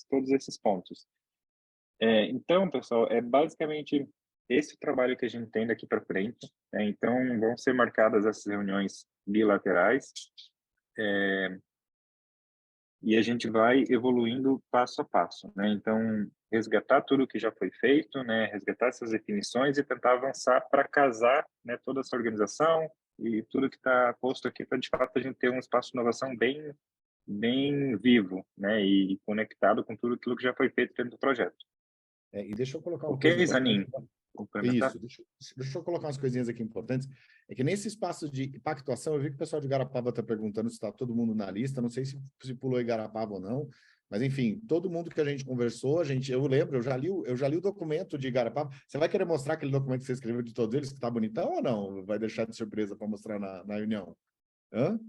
Speaker 3: todos esses pontos. Então, pessoal, é basicamente esse o trabalho que a gente tem daqui para frente, né? Então, vão ser marcadas essas reuniões bilaterais, e a gente vai evoluindo passo a passo, né? Então, resgatar tudo que já foi feito, né? Resgatar essas definições e tentar avançar para casar, né, toda essa organização e tudo que está posto aqui para, de fato, a gente ter um espaço de inovação bem vivo, né? E conectado com tudo aquilo que já foi feito dentro do projeto.
Speaker 1: E deixa eu colocar uma coisa
Speaker 3: Ok,
Speaker 1: importante.
Speaker 3: Zanin? Complementar?
Speaker 1: Isso, deixa eu colocar umas coisinhas aqui importantes. É que nesse espaço de pactuação, eu vi que o pessoal de Igarapava está perguntando se está todo mundo na lista, não sei se pulou Igarapava ou não, mas enfim, todo mundo que a gente conversou, eu lembro, eu já li o documento de Igarapava. Você vai querer mostrar aquele documento que você escreveu de todos eles, que está bonitão ou não? Vai deixar de surpresa para mostrar na reunião? Hã?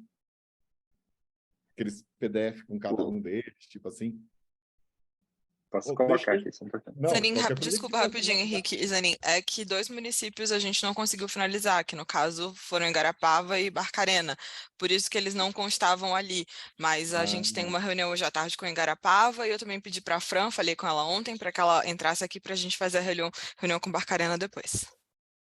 Speaker 1: Aqueles PDF com cada um deles, tipo assim.
Speaker 3: Posso colocar aqui, isso é importante.
Speaker 1: Não,
Speaker 4: Zanin,
Speaker 1: qualquer coisa
Speaker 4: desculpa rapidinho, Henrique e Zanin. É que 2 municípios a gente não conseguiu finalizar, que no caso foram Igarapava e Barcarena. Por isso que eles não constavam ali. Mas a gente tem uma reunião hoje à tarde com Igarapava e eu também pedi para a Fran, falei com ela ontem, para que ela entrasse aqui para a gente fazer a reunião com Barcarena depois.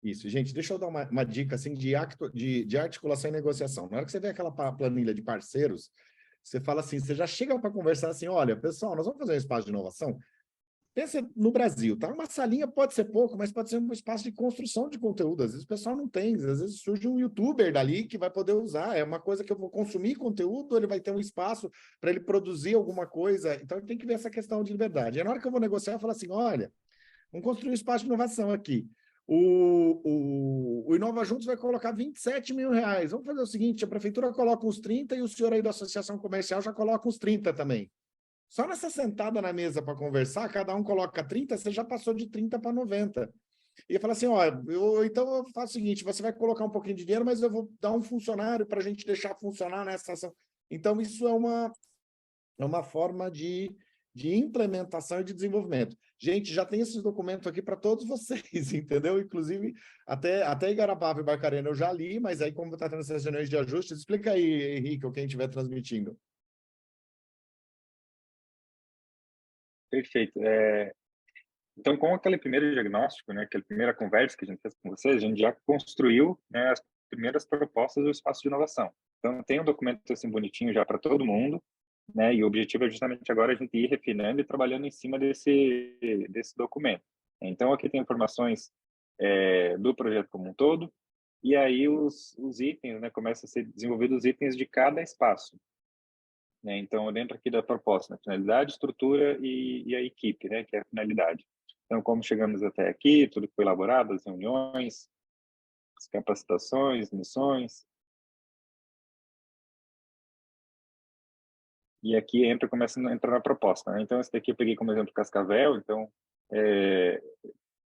Speaker 1: Isso, gente, deixa eu dar uma dica assim, de articulação e negociação. Na hora que você vê aquela planilha de parceiros, você fala assim, você já chega para conversar assim, olha, pessoal, nós vamos fazer um espaço de inovação. Pensa no Brasil, tá? Uma salinha pode ser pouco, mas pode ser um espaço de construção de conteúdo. Às vezes o pessoal não tem, às vezes surge um youtuber dali que vai poder usar. É uma coisa que eu vou consumir conteúdo, ele vai ter um espaço para ele produzir alguma coisa. Então tem que ver essa questão de liberdade. E na hora que eu vou negociar, eu falo assim, olha, vamos construir um espaço de inovação aqui. O Inova Juntos vai colocar 27 mil reais. Vamos fazer o seguinte, a prefeitura coloca uns 30 e o senhor aí da associação comercial já coloca uns 30 também. Só nessa sentada na mesa para conversar, cada um coloca 30, você já passou de 30 para 90. E fala assim, ó, então eu faço o seguinte, você vai colocar um pouquinho de dinheiro, mas eu vou dar um funcionário para a gente deixar funcionar nessa ação. Então, isso é é uma forma de implementação e de desenvolvimento. Gente, já tem esses documentos aqui para todos vocês, entendeu? Inclusive, até Igarapava e Barcarena eu já li, mas aí como está tendo essas reuniões de ajustes, explica aí, Henrique, ou quem estiver transmitindo.
Speaker 3: Perfeito. Então, com aquele primeiro diagnóstico, né, aquela primeira conversa que a gente fez com vocês, a gente já construiu, né, as primeiras propostas do espaço de inovação. Então, tem um documento assim bonitinho já para todo mundo, né, e o objetivo é justamente agora a gente ir refinando e trabalhando em cima desse documento. Então, aqui tem informações do projeto como um todo, e aí os itens, né, começam a ser desenvolvidos os itens de cada espaço. Né? Então, dentro aqui da proposta, né, finalidade, estrutura e a equipe, né, que é a finalidade. Então, como chegamos até aqui, tudo que foi elaborado, as reuniões, as capacitações, missões. E aqui começa a entrar na proposta. Né? Então, esse daqui eu peguei como exemplo Cascavel, então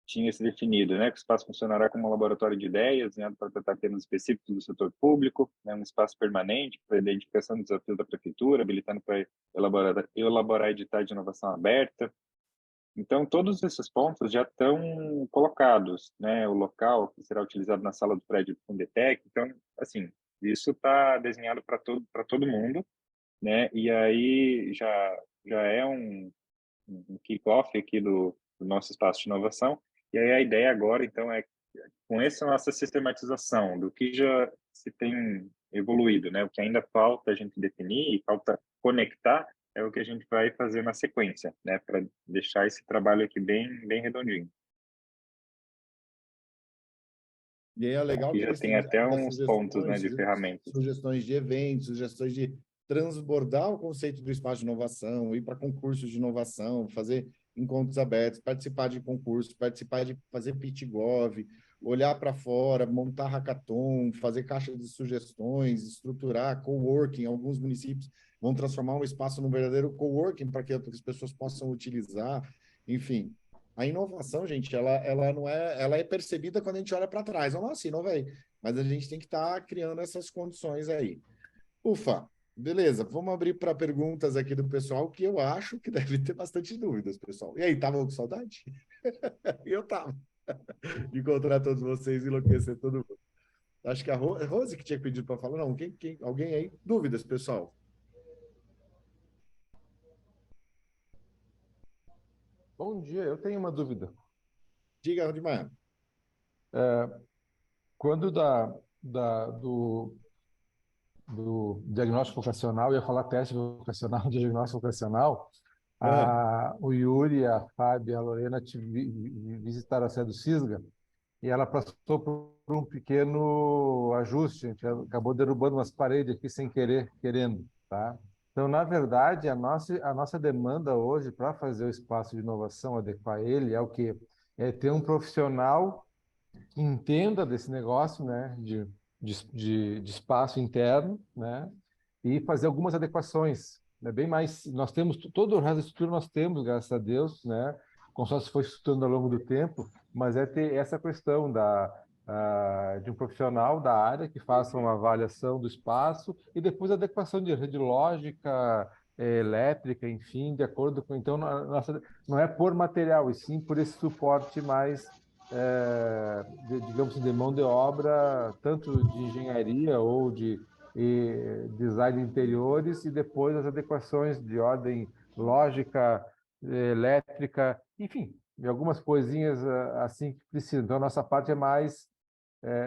Speaker 3: tinha se definido, né, que o espaço funcionará como um laboratório de ideias, desenhado para tratar temas específicos do setor público, né, um espaço permanente para a identificação dos desafios da prefeitura, habilitando para elaborar editais de inovação aberta. Então, todos esses pontos já estão colocados, né, o local que será utilizado na sala do prédio do Fundetec. Então, assim, isso está desenhado para todo mundo, né, e aí já é um kick-off aqui do nosso espaço de inovação. E aí a ideia agora, então, é com essa nossa sistematização do que já se tem evoluído, né? O que ainda falta a gente definir e falta conectar é o que a gente vai fazer na sequência, né? Para deixar esse trabalho aqui bem redondinho.
Speaker 1: E aí é legal
Speaker 3: Aqui
Speaker 1: que
Speaker 3: já
Speaker 1: eles
Speaker 3: tem
Speaker 1: têm
Speaker 3: até
Speaker 1: as
Speaker 3: uns pontos, né, de
Speaker 1: sugestões,
Speaker 3: ferramentas.
Speaker 1: sugestões de eventos, sugestões de transbordar o conceito do espaço de inovação, ir para concursos de inovação, fazer encontros abertos, participar de concursos, participar de fazer pitgov, olhar para fora, montar hackathon, fazer caixa de sugestões, estruturar coworking. Alguns municípios vão transformar um espaço num verdadeiro coworking para que as pessoas possam utilizar. Enfim, a inovação, gente, ela não é, ela é percebida quando a gente olha para trás. Nossa, inovei. Mas a gente tem que estar criando essas condições aí. Ufa, beleza. Vamos abrir para perguntas aqui do pessoal, que eu acho que deve ter bastante dúvidas, pessoal. E aí, tava com saudade? Eu tava. De encontrar todos vocês e enlouquecer todo mundo. Acho que a Rose que tinha pedido para falar. Não, alguém aí? Dúvidas, pessoal?
Speaker 5: Bom dia, eu tenho uma dúvida.
Speaker 1: Diga, Rodimar.
Speaker 5: Quando do diagnóstico vocacional, eu ia falar teste vocacional, diagnóstico vocacional, o Yuri, a Fábio e a Lorena visitaram a sede do CISGA e ela passou por um pequeno ajuste, a gente acabou derrubando umas paredes aqui sem querer, querendo, tá? Então, na verdade, a nossa demanda hoje para fazer o espaço de inovação, adequar ele, é o quê? É ter um profissional que entenda desse negócio, né, de espaço interno, né, e fazer algumas adequações, né, bem mais. Nós temos todo o resto da estrutura, nós temos, graças a Deus, né, o consórcio foi estruturando ao longo do tempo, mas é ter essa questão de um profissional da área que faça uma avaliação do espaço e depois a adequação de rede lógica, elétrica, enfim, de acordo com. Então, não é por material, e sim por esse suporte mais digamos assim, de mão de obra, tanto de engenharia ou de design de interiores, e depois as adequações de ordem lógica, elétrica, enfim, de algumas coisinhas assim que precisam. Então, a nossa parte é mais,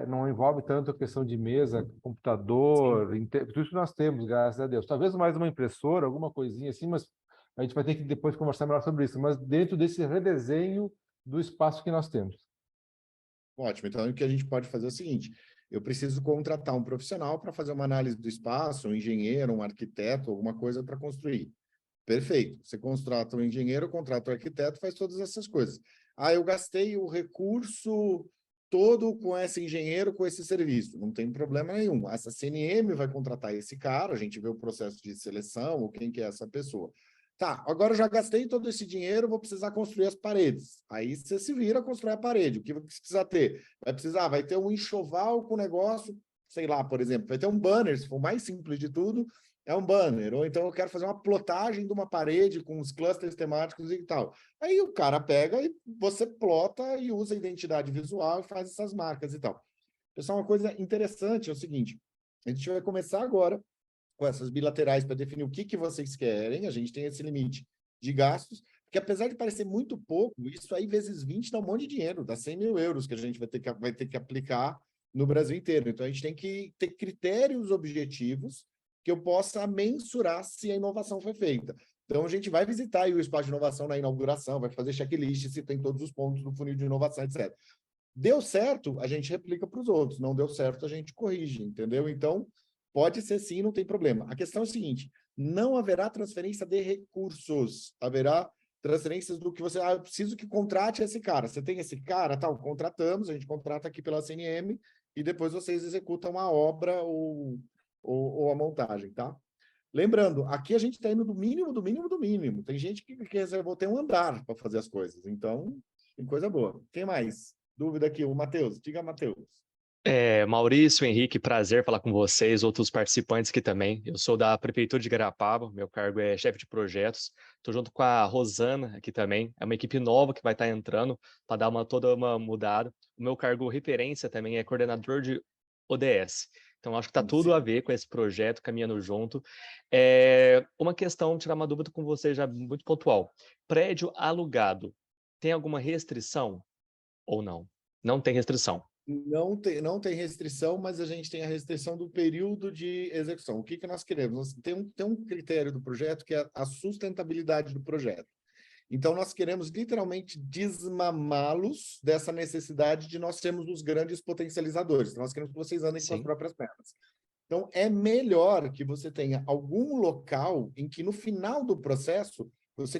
Speaker 5: não envolve tanto a questão de mesa, computador, tudo isso que nós temos, graças a Deus. Talvez mais uma impressora, alguma coisinha assim, mas a gente vai ter que depois conversar melhor sobre isso, mas dentro desse redesenho do espaço que nós temos.
Speaker 1: Ótimo. Então, o que a gente pode fazer é o seguinte: eu preciso contratar um profissional para fazer uma análise do espaço, um engenheiro, um arquiteto, alguma coisa para construir. Perfeito. Você contrata um engenheiro, contrata um arquiteto, faz todas essas coisas. Ah, eu gastei o recurso todo com esse engenheiro, com esse serviço. Não tem problema nenhum. Essa CNM vai contratar esse cara, a gente vê o processo de seleção, ou quem que é essa pessoa. Tá, agora eu já gastei todo esse dinheiro, vou precisar construir as paredes. Aí você se vira a construir a parede. O que você precisa ter? Vai ter um enxoval com negócio, sei lá, por exemplo, vai ter um banner, se for o mais simples de tudo, é um banner, ou então eu quero fazer uma plotagem de uma parede com os clusters temáticos e tal. Aí o cara pega e você plota e usa a identidade visual e faz essas marcas e tal. Pessoal, uma coisa interessante é o seguinte, a gente vai começar agora com essas bilaterais para definir o que vocês querem, a gente tem esse limite de gastos, porque apesar de parecer muito pouco, isso aí vezes 20 dá um monte de dinheiro, dá 100 mil euros que a gente vai ter que aplicar no Brasil inteiro. Então, a gente tem que ter critérios objetivos que eu possa mensurar se a inovação foi feita. Então, a gente vai visitar aí o espaço de inovação na inauguração, vai fazer checklist se tem todos os pontos do funil de inovação, etc. Deu certo, a gente replica para os outros. Não deu certo, a gente corrige, entendeu? Então, pode ser sim, não tem problema. A questão é o seguinte, não haverá transferência de recursos, haverá transferências do que você... eu preciso que contrate esse cara. Você tem esse cara, tal, contratamos, a gente contrata aqui pela CNM e depois vocês executam a obra ou a montagem, tá? Lembrando, aqui a gente está indo do mínimo, do mínimo, do mínimo. Tem gente que reservou ter um andar para fazer as coisas, então tem coisa boa. Quem mais? Dúvida aqui, o Matheus. Diga, Matheus.
Speaker 6: Maurício, Henrique, prazer falar com vocês, outros participantes aqui também. Eu sou da Prefeitura de Igarapava, meu cargo é chefe de projetos. Estou junto com a Rosana aqui também, é uma equipe nova que vai estar entrando para dar toda uma mudada. O meu cargo referência também é coordenador de ODS. Então, acho que está tudo a ver com esse projeto, caminhando junto. Uma questão, tirar uma dúvida com vocês já muito pontual. Prédio alugado, tem alguma restrição ou não? Não tem restrição.
Speaker 1: Não tem restrição, mas a gente tem a restrição do período de execução. O que nós queremos? Tem um critério do projeto que é a sustentabilidade do projeto. Então, nós queremos literalmente desmamá-los dessa necessidade de nós sermos os grandes potencializadores. Então, nós queremos que vocês andem com as próprias pernas. Então, é melhor que você tenha algum local em que, no final do processo, você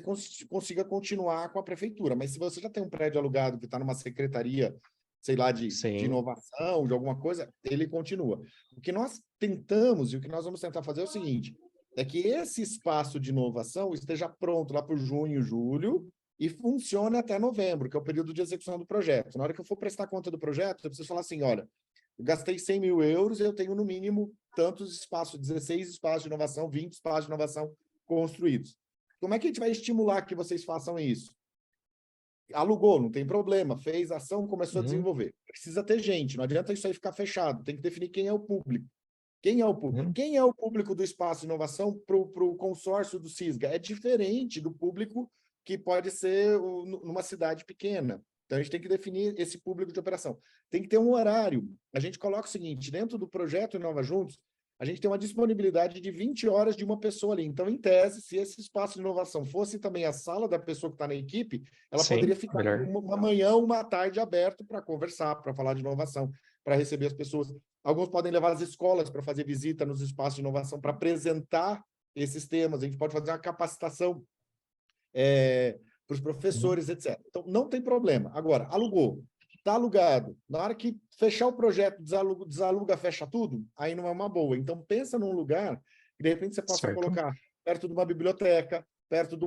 Speaker 1: consiga continuar com a prefeitura. Mas se você já tem um prédio alugado que está numa secretaria, sei lá, de inovação, de alguma coisa, ele continua. O que nós tentamos e o que nós vamos tentar fazer é o seguinte, é que esse espaço de inovação esteja pronto lá por junho, julho, e funcione até novembro, que é o período de execução do projeto. Na hora que eu for prestar conta do projeto, eu preciso falar assim, olha, eu gastei 100 mil euros e eu tenho, no mínimo, tantos espaços, 16 espaços de inovação, 20 espaços de inovação construídos. Como é que a gente vai estimular que vocês façam isso? Alugou, não tem problema, fez ação, começou a desenvolver. Precisa ter gente, não adianta isso aí ficar fechado, tem que definir quem é o público. Quem é o público? Quem é o público do espaço de inovação para o consórcio do CISGA? É diferente do público que pode ser numa cidade pequena. Então, a gente tem que definir esse público de operação. Tem que ter um horário. A gente coloca o seguinte, dentro do projeto Inova Juntos, a gente tem uma disponibilidade de 20 horas de uma pessoa ali. Então, em tese, se esse espaço de inovação fosse também a sala da pessoa que está na equipe, ela poderia ficar uma manhã, uma tarde aberto para conversar, para falar de inovação, para receber as pessoas. Alguns podem levar as escolas para fazer visita nos espaços de inovação, para apresentar esses temas. A gente pode fazer uma capacitação para os professores, etc. Então, não tem problema. Agora, alugou. Está alugado. Na hora que fechar o projeto, desaluga, fecha tudo, aí não é uma boa. Então, pensa num lugar que, de repente, você possa colocar perto de uma biblioteca, perto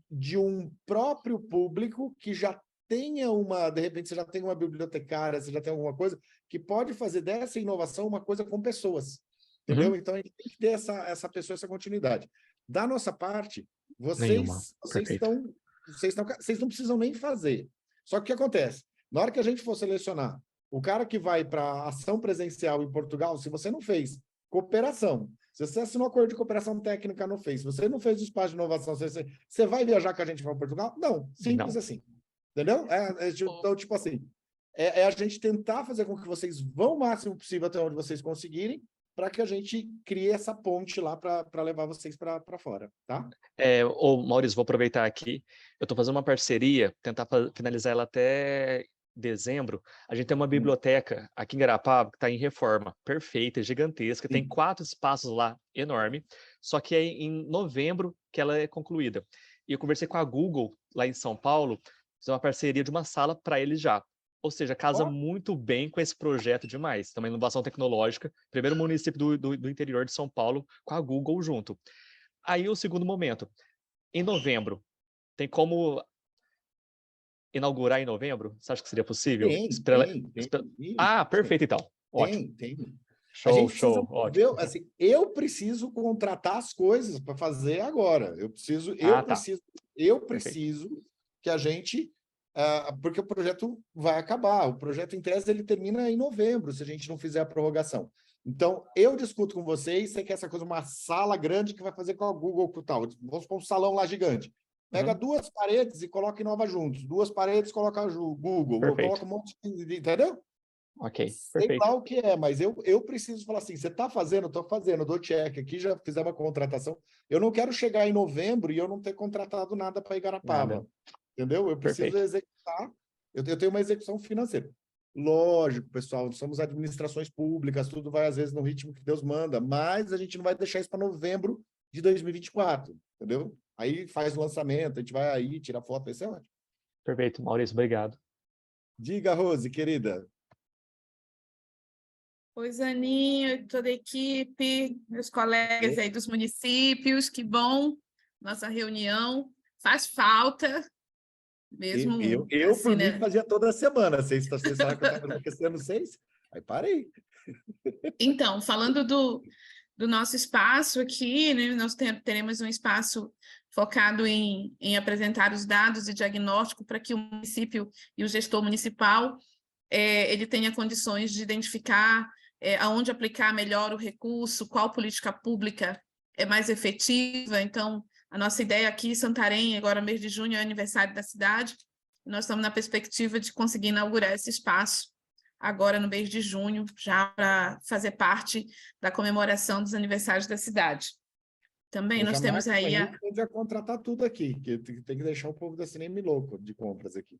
Speaker 1: de um próprio público que já tenha de repente, você já tem uma bibliotecária, você já tem alguma coisa que pode fazer dessa inovação uma coisa com pessoas. Entendeu? Então, a gente tem que ter essa pessoa, essa continuidade. Da nossa parte, vocês não precisam nem fazer. Só que o que acontece? Na hora que a gente for selecionar o cara que vai para a ação presencial em Portugal, se você não fez cooperação, se você assinou um acordo de cooperação técnica, não fez, se você não fez o espaço de inovação, você vai viajar com a gente para Portugal? Não, simples assim. Entendeu? Então, tipo assim, é a gente tentar fazer com que vocês vão o máximo possível até onde vocês conseguirem, para que a gente crie essa ponte lá para levar vocês para fora, tá?
Speaker 6: Maurício, vou aproveitar aqui. Eu estou fazendo uma parceria, tentar finalizar ela até dezembro. A gente tem uma biblioteca aqui em Igarapava que está em reforma, perfeita, gigantesca, tem 4 espaços lá, enorme, só que é em novembro que ela é concluída. E eu conversei com a Google, lá em São Paulo, fazer uma parceria de uma sala para eles já. Ou seja, casa muito bem com esse projeto demais. Também inovação tecnológica, primeiro município do interior de São Paulo, com a Google junto. Aí o segundo momento, em novembro, tem como inaugurar em novembro? Você acha que seria possível?
Speaker 1: Tem.
Speaker 6: Perfeito então. Ótimo.
Speaker 1: Tem. A gente precisa
Speaker 6: Show,
Speaker 1: mover,
Speaker 6: ótimo.
Speaker 1: assim, eu preciso contratar as coisas para fazer agora. Eu
Speaker 6: Tá.
Speaker 1: preciso que a gente, porque o projeto vai acabar. O projeto em tese ele termina em novembro, se a gente não fizer a prorrogação. Então, eu discuto com vocês, você quer essa coisa, uma sala grande que vai fazer com a Google, com tal. Vamos para um salão lá gigante. Pega 2 paredes e coloca Inova juntos. 2 paredes, coloca Google.
Speaker 6: Perfeito.
Speaker 1: Coloca um monte de... Entendeu?
Speaker 6: Ok,
Speaker 1: Sei
Speaker 6: perfeito.
Speaker 1: lá o que é, mas eu preciso falar assim, você está fazendo? Estou fazendo, dou check aqui, já fizemos a contratação. Eu não quero chegar em novembro e eu não ter contratado nada para Igarapava.
Speaker 6: Nada.
Speaker 1: Entendeu? Eu preciso
Speaker 6: Perfeito.
Speaker 1: executar. Eu tenho uma execução financeira. Lógico, pessoal, somos administrações públicas, tudo vai às vezes no ritmo que Deus manda, mas a gente não vai deixar isso para novembro de 2024, entendeu? Aí faz o lançamento, a gente vai aí, tira foto, vai ser ótimo.
Speaker 6: Perfeito, Maurício, obrigado.
Speaker 1: Diga, Rose, querida.
Speaker 2: Oi, Zaninho, toda a equipe, meus colegas aí dos municípios, que bom, nossa reunião, faz falta, mesmo
Speaker 1: Eu
Speaker 2: assim,
Speaker 1: por mim,
Speaker 2: né?
Speaker 1: fazia toda semana. Vocês falaram que eu estava enlouquecendo 6? Aí parei.
Speaker 2: Então, falando do nosso espaço aqui, né, nós teremos um espaço focado em apresentar os dados de diagnóstico para que o município e o gestor municipal ele tenha condições de identificar aonde aplicar melhor o recurso, qual política pública é mais efetiva. Então, a nossa ideia aqui em Santarém, agora mês de junho, é aniversário da cidade, nós estamos na perspectiva de conseguir inaugurar esse espaço agora no mês de junho, já para fazer parte da comemoração dos aniversários da cidade. Também nós temos aí
Speaker 1: a gente vai contratar tudo aqui, que tem que deixar o povo da Cinema louco de compras aqui.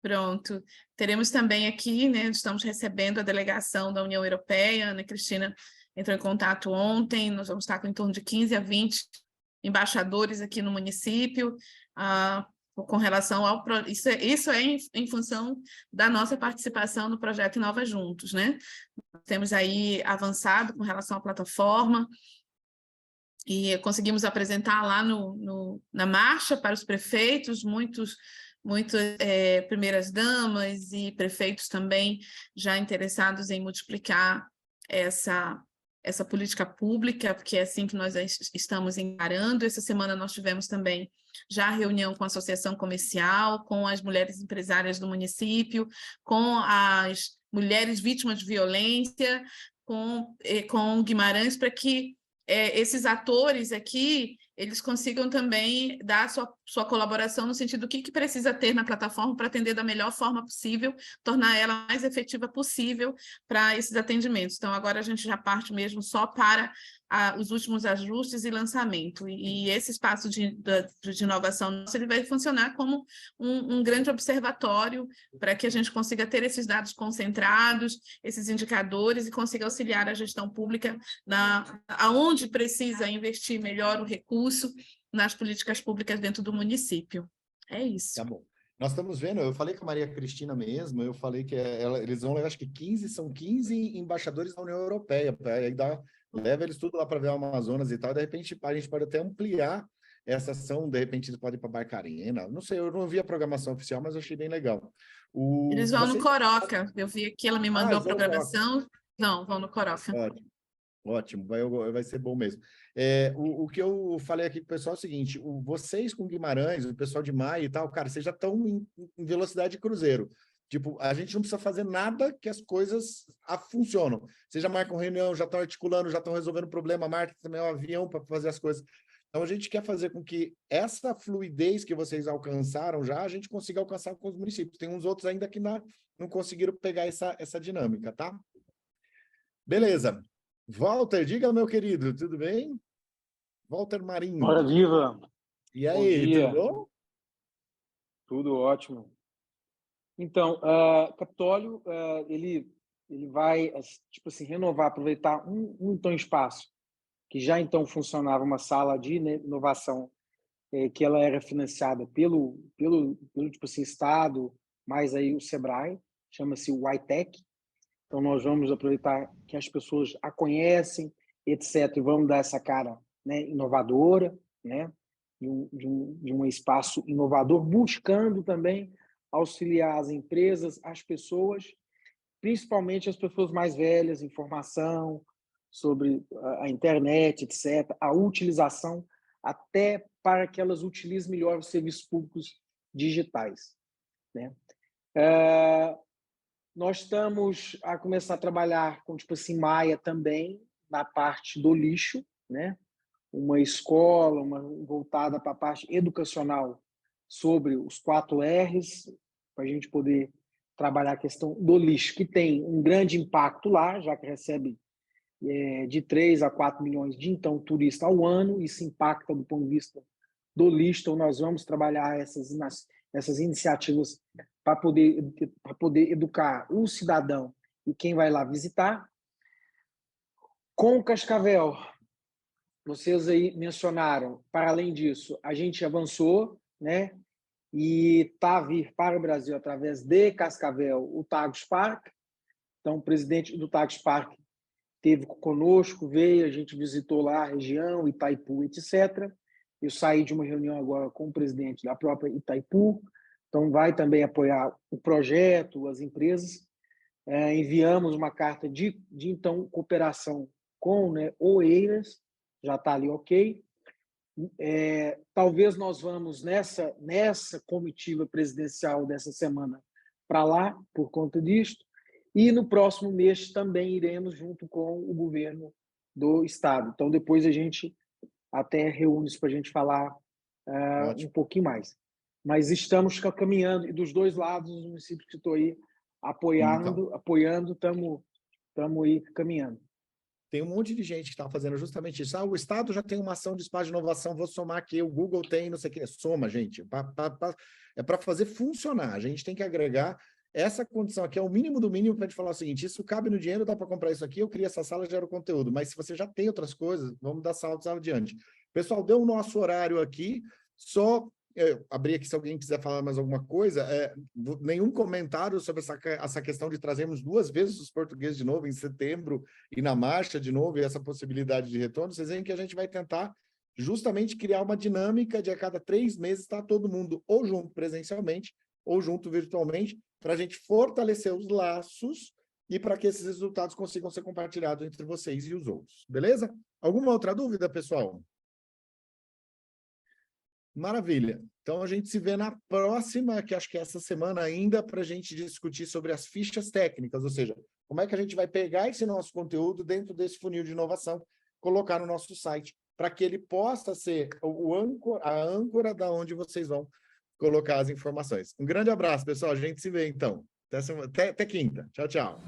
Speaker 2: Pronto. Teremos também aqui, né, estamos recebendo a delegação da União Europeia, a Ana Cristina entrou em contato ontem, nós vamos estar com em torno de 15 a 20 embaixadores aqui no município, com relação ao... Isso é em função da nossa participação no projeto Inova Juntos, né? Temos aí avançado com relação à plataforma, e conseguimos apresentar lá na marcha para os prefeitos, muitas primeiras-damas e prefeitos também já interessados em multiplicar essa política pública, porque é assim que nós estamos encarando. Essa semana nós tivemos também já reunião com a Associação Comercial, com as mulheres empresárias do município, com as mulheres vítimas de violência, com Guimarães, para que esses atores aqui, eles consigam também dar sua colaboração no sentido do que precisa ter na plataforma para atender da melhor forma possível, tornar ela mais efetiva possível para esses atendimentos. Então, agora a gente já parte mesmo só para os últimos ajustes e lançamento. E esse espaço de inovação nosso, ele vai funcionar como um grande observatório para que a gente consiga ter esses dados concentrados, esses indicadores, e consiga auxiliar a gestão pública aonde precisa investir melhor o recurso nas políticas públicas dentro do município. É isso.
Speaker 1: Tá bom. Nós estamos vendo, eu falei com a Maria Cristina mesmo, eu falei que eles vão levar, acho que são 15 embaixadores da União Europeia, aí leva eles tudo lá para ver o Amazonas e tal, de repente a gente pode até ampliar essa ação, de repente eles podem ir para Barcarena, não sei, eu não vi a programação oficial, mas eu achei bem legal.
Speaker 2: Eles vão no Coroca, eu vi aqui, ela me mandou a programação, vão no Coroca.
Speaker 1: Ótimo, vai ser bom mesmo. O que eu falei aqui para o pessoal é o seguinte, vocês com Guimarães, o pessoal de Maia e tal, cara, vocês já estão em velocidade de cruzeiro. Tipo, a gente não precisa fazer nada que as coisas funcionam. Vocês já marcam reunião, já estão articulando, já estão resolvendo problema, marca também um avião para fazer as coisas. Então, a gente quer fazer com que essa fluidez que vocês alcançaram já, a gente consiga alcançar com os municípios. Tem uns outros ainda que não conseguiram pegar essa dinâmica, tá? Beleza. Walter, diga, meu querido, tudo bem? Walter Marinho.
Speaker 7: Ora viva!
Speaker 1: E aí, tudo bom?
Speaker 7: Tudo ótimo. Então, Capitólio, ele vai, tipo assim, renovar, aproveitar um espaço que já então funcionava uma sala de inovação, que ela era financiada pelo tipo assim, Estado, mais aí o Sebrae, chama-se o YTech. Então, nós vamos aproveitar que as pessoas a conhecem, etc., e vamos dar essa cara, né, inovadora, né, de um espaço inovador, buscando também auxiliar as empresas, as pessoas, principalmente as pessoas mais velhas, informação sobre a internet, etc., a utilização, até para que elas utilizem melhor os serviços públicos digitais, né? Nós estamos a começar a trabalhar com, tipo assim, Maia também, na parte do lixo, né? Uma escola voltada para a parte educacional sobre os 4 R's, para a gente poder trabalhar a questão do lixo, que tem um grande impacto lá, já que recebe de 3 a 4 milhões de turistas ao ano, isso impacta do ponto de vista do lixo, então nós vamos trabalhar essas iniciativas para poder educar o cidadão e quem vai lá visitar. Com Cascavel, vocês aí mencionaram, para além disso, a gente avançou, né? E está a vir para o Brasil, através de Cascavel, o Tagus Park. Então, o presidente do Tagus Park esteve conosco, veio, a gente visitou lá a região, Itaipu, etc. Eu saí de uma reunião agora com o presidente da própria Itaipu, então vai também apoiar o projeto, as empresas. Enviamos uma carta de então, cooperação com, né, Oeiras, já está ali ok. Talvez nós vamos nessa comitiva presidencial dessa semana para lá, por conta disto, e no próximo mês também iremos junto com o governo do estado. Então, depois a gente até reúne isso para a gente falar um pouquinho mais. Mas estamos caminhando, e dos dois lados, os municípios que estou aí apoiando, estamos aí caminhando.
Speaker 1: Tem um monte de gente que está fazendo justamente isso. O Estado já tem uma ação de espaço de inovação, vou somar aqui, o Google tem, não sei o que. Soma, gente. É para fazer funcionar. A gente tem que agregar essa condição aqui, é o mínimo do mínimo para a gente falar o seguinte, isso cabe no dinheiro, dá para comprar isso aqui, eu crio essa sala, gero conteúdo. Mas se você já tem outras coisas, vamos dar saltos adiante. Pessoal, deu o nosso horário aqui, só... abrir aqui se alguém quiser falar mais alguma coisa, nenhum comentário sobre essa questão de trazermos 2 vezes os portugueses de novo em setembro e na marcha de novo, e essa possibilidade de retorno. Vocês veem que a gente vai tentar justamente criar uma dinâmica de a cada 3 meses estar todo mundo ou junto presencialmente ou junto virtualmente, para a gente fortalecer os laços e para que esses resultados consigam ser compartilhados entre vocês e os outros. Beleza? Alguma outra dúvida, pessoal? Maravilha. Então, a gente se vê na próxima, que acho que é essa semana ainda, para a gente discutir sobre as fichas técnicas, ou seja, como é que a gente vai pegar esse nosso conteúdo dentro desse funil de inovação, colocar no nosso site, para que ele possa ser a âncora da onde vocês vão colocar as informações. Um grande abraço, pessoal. A gente se vê, então. Até quinta. Tchau, tchau.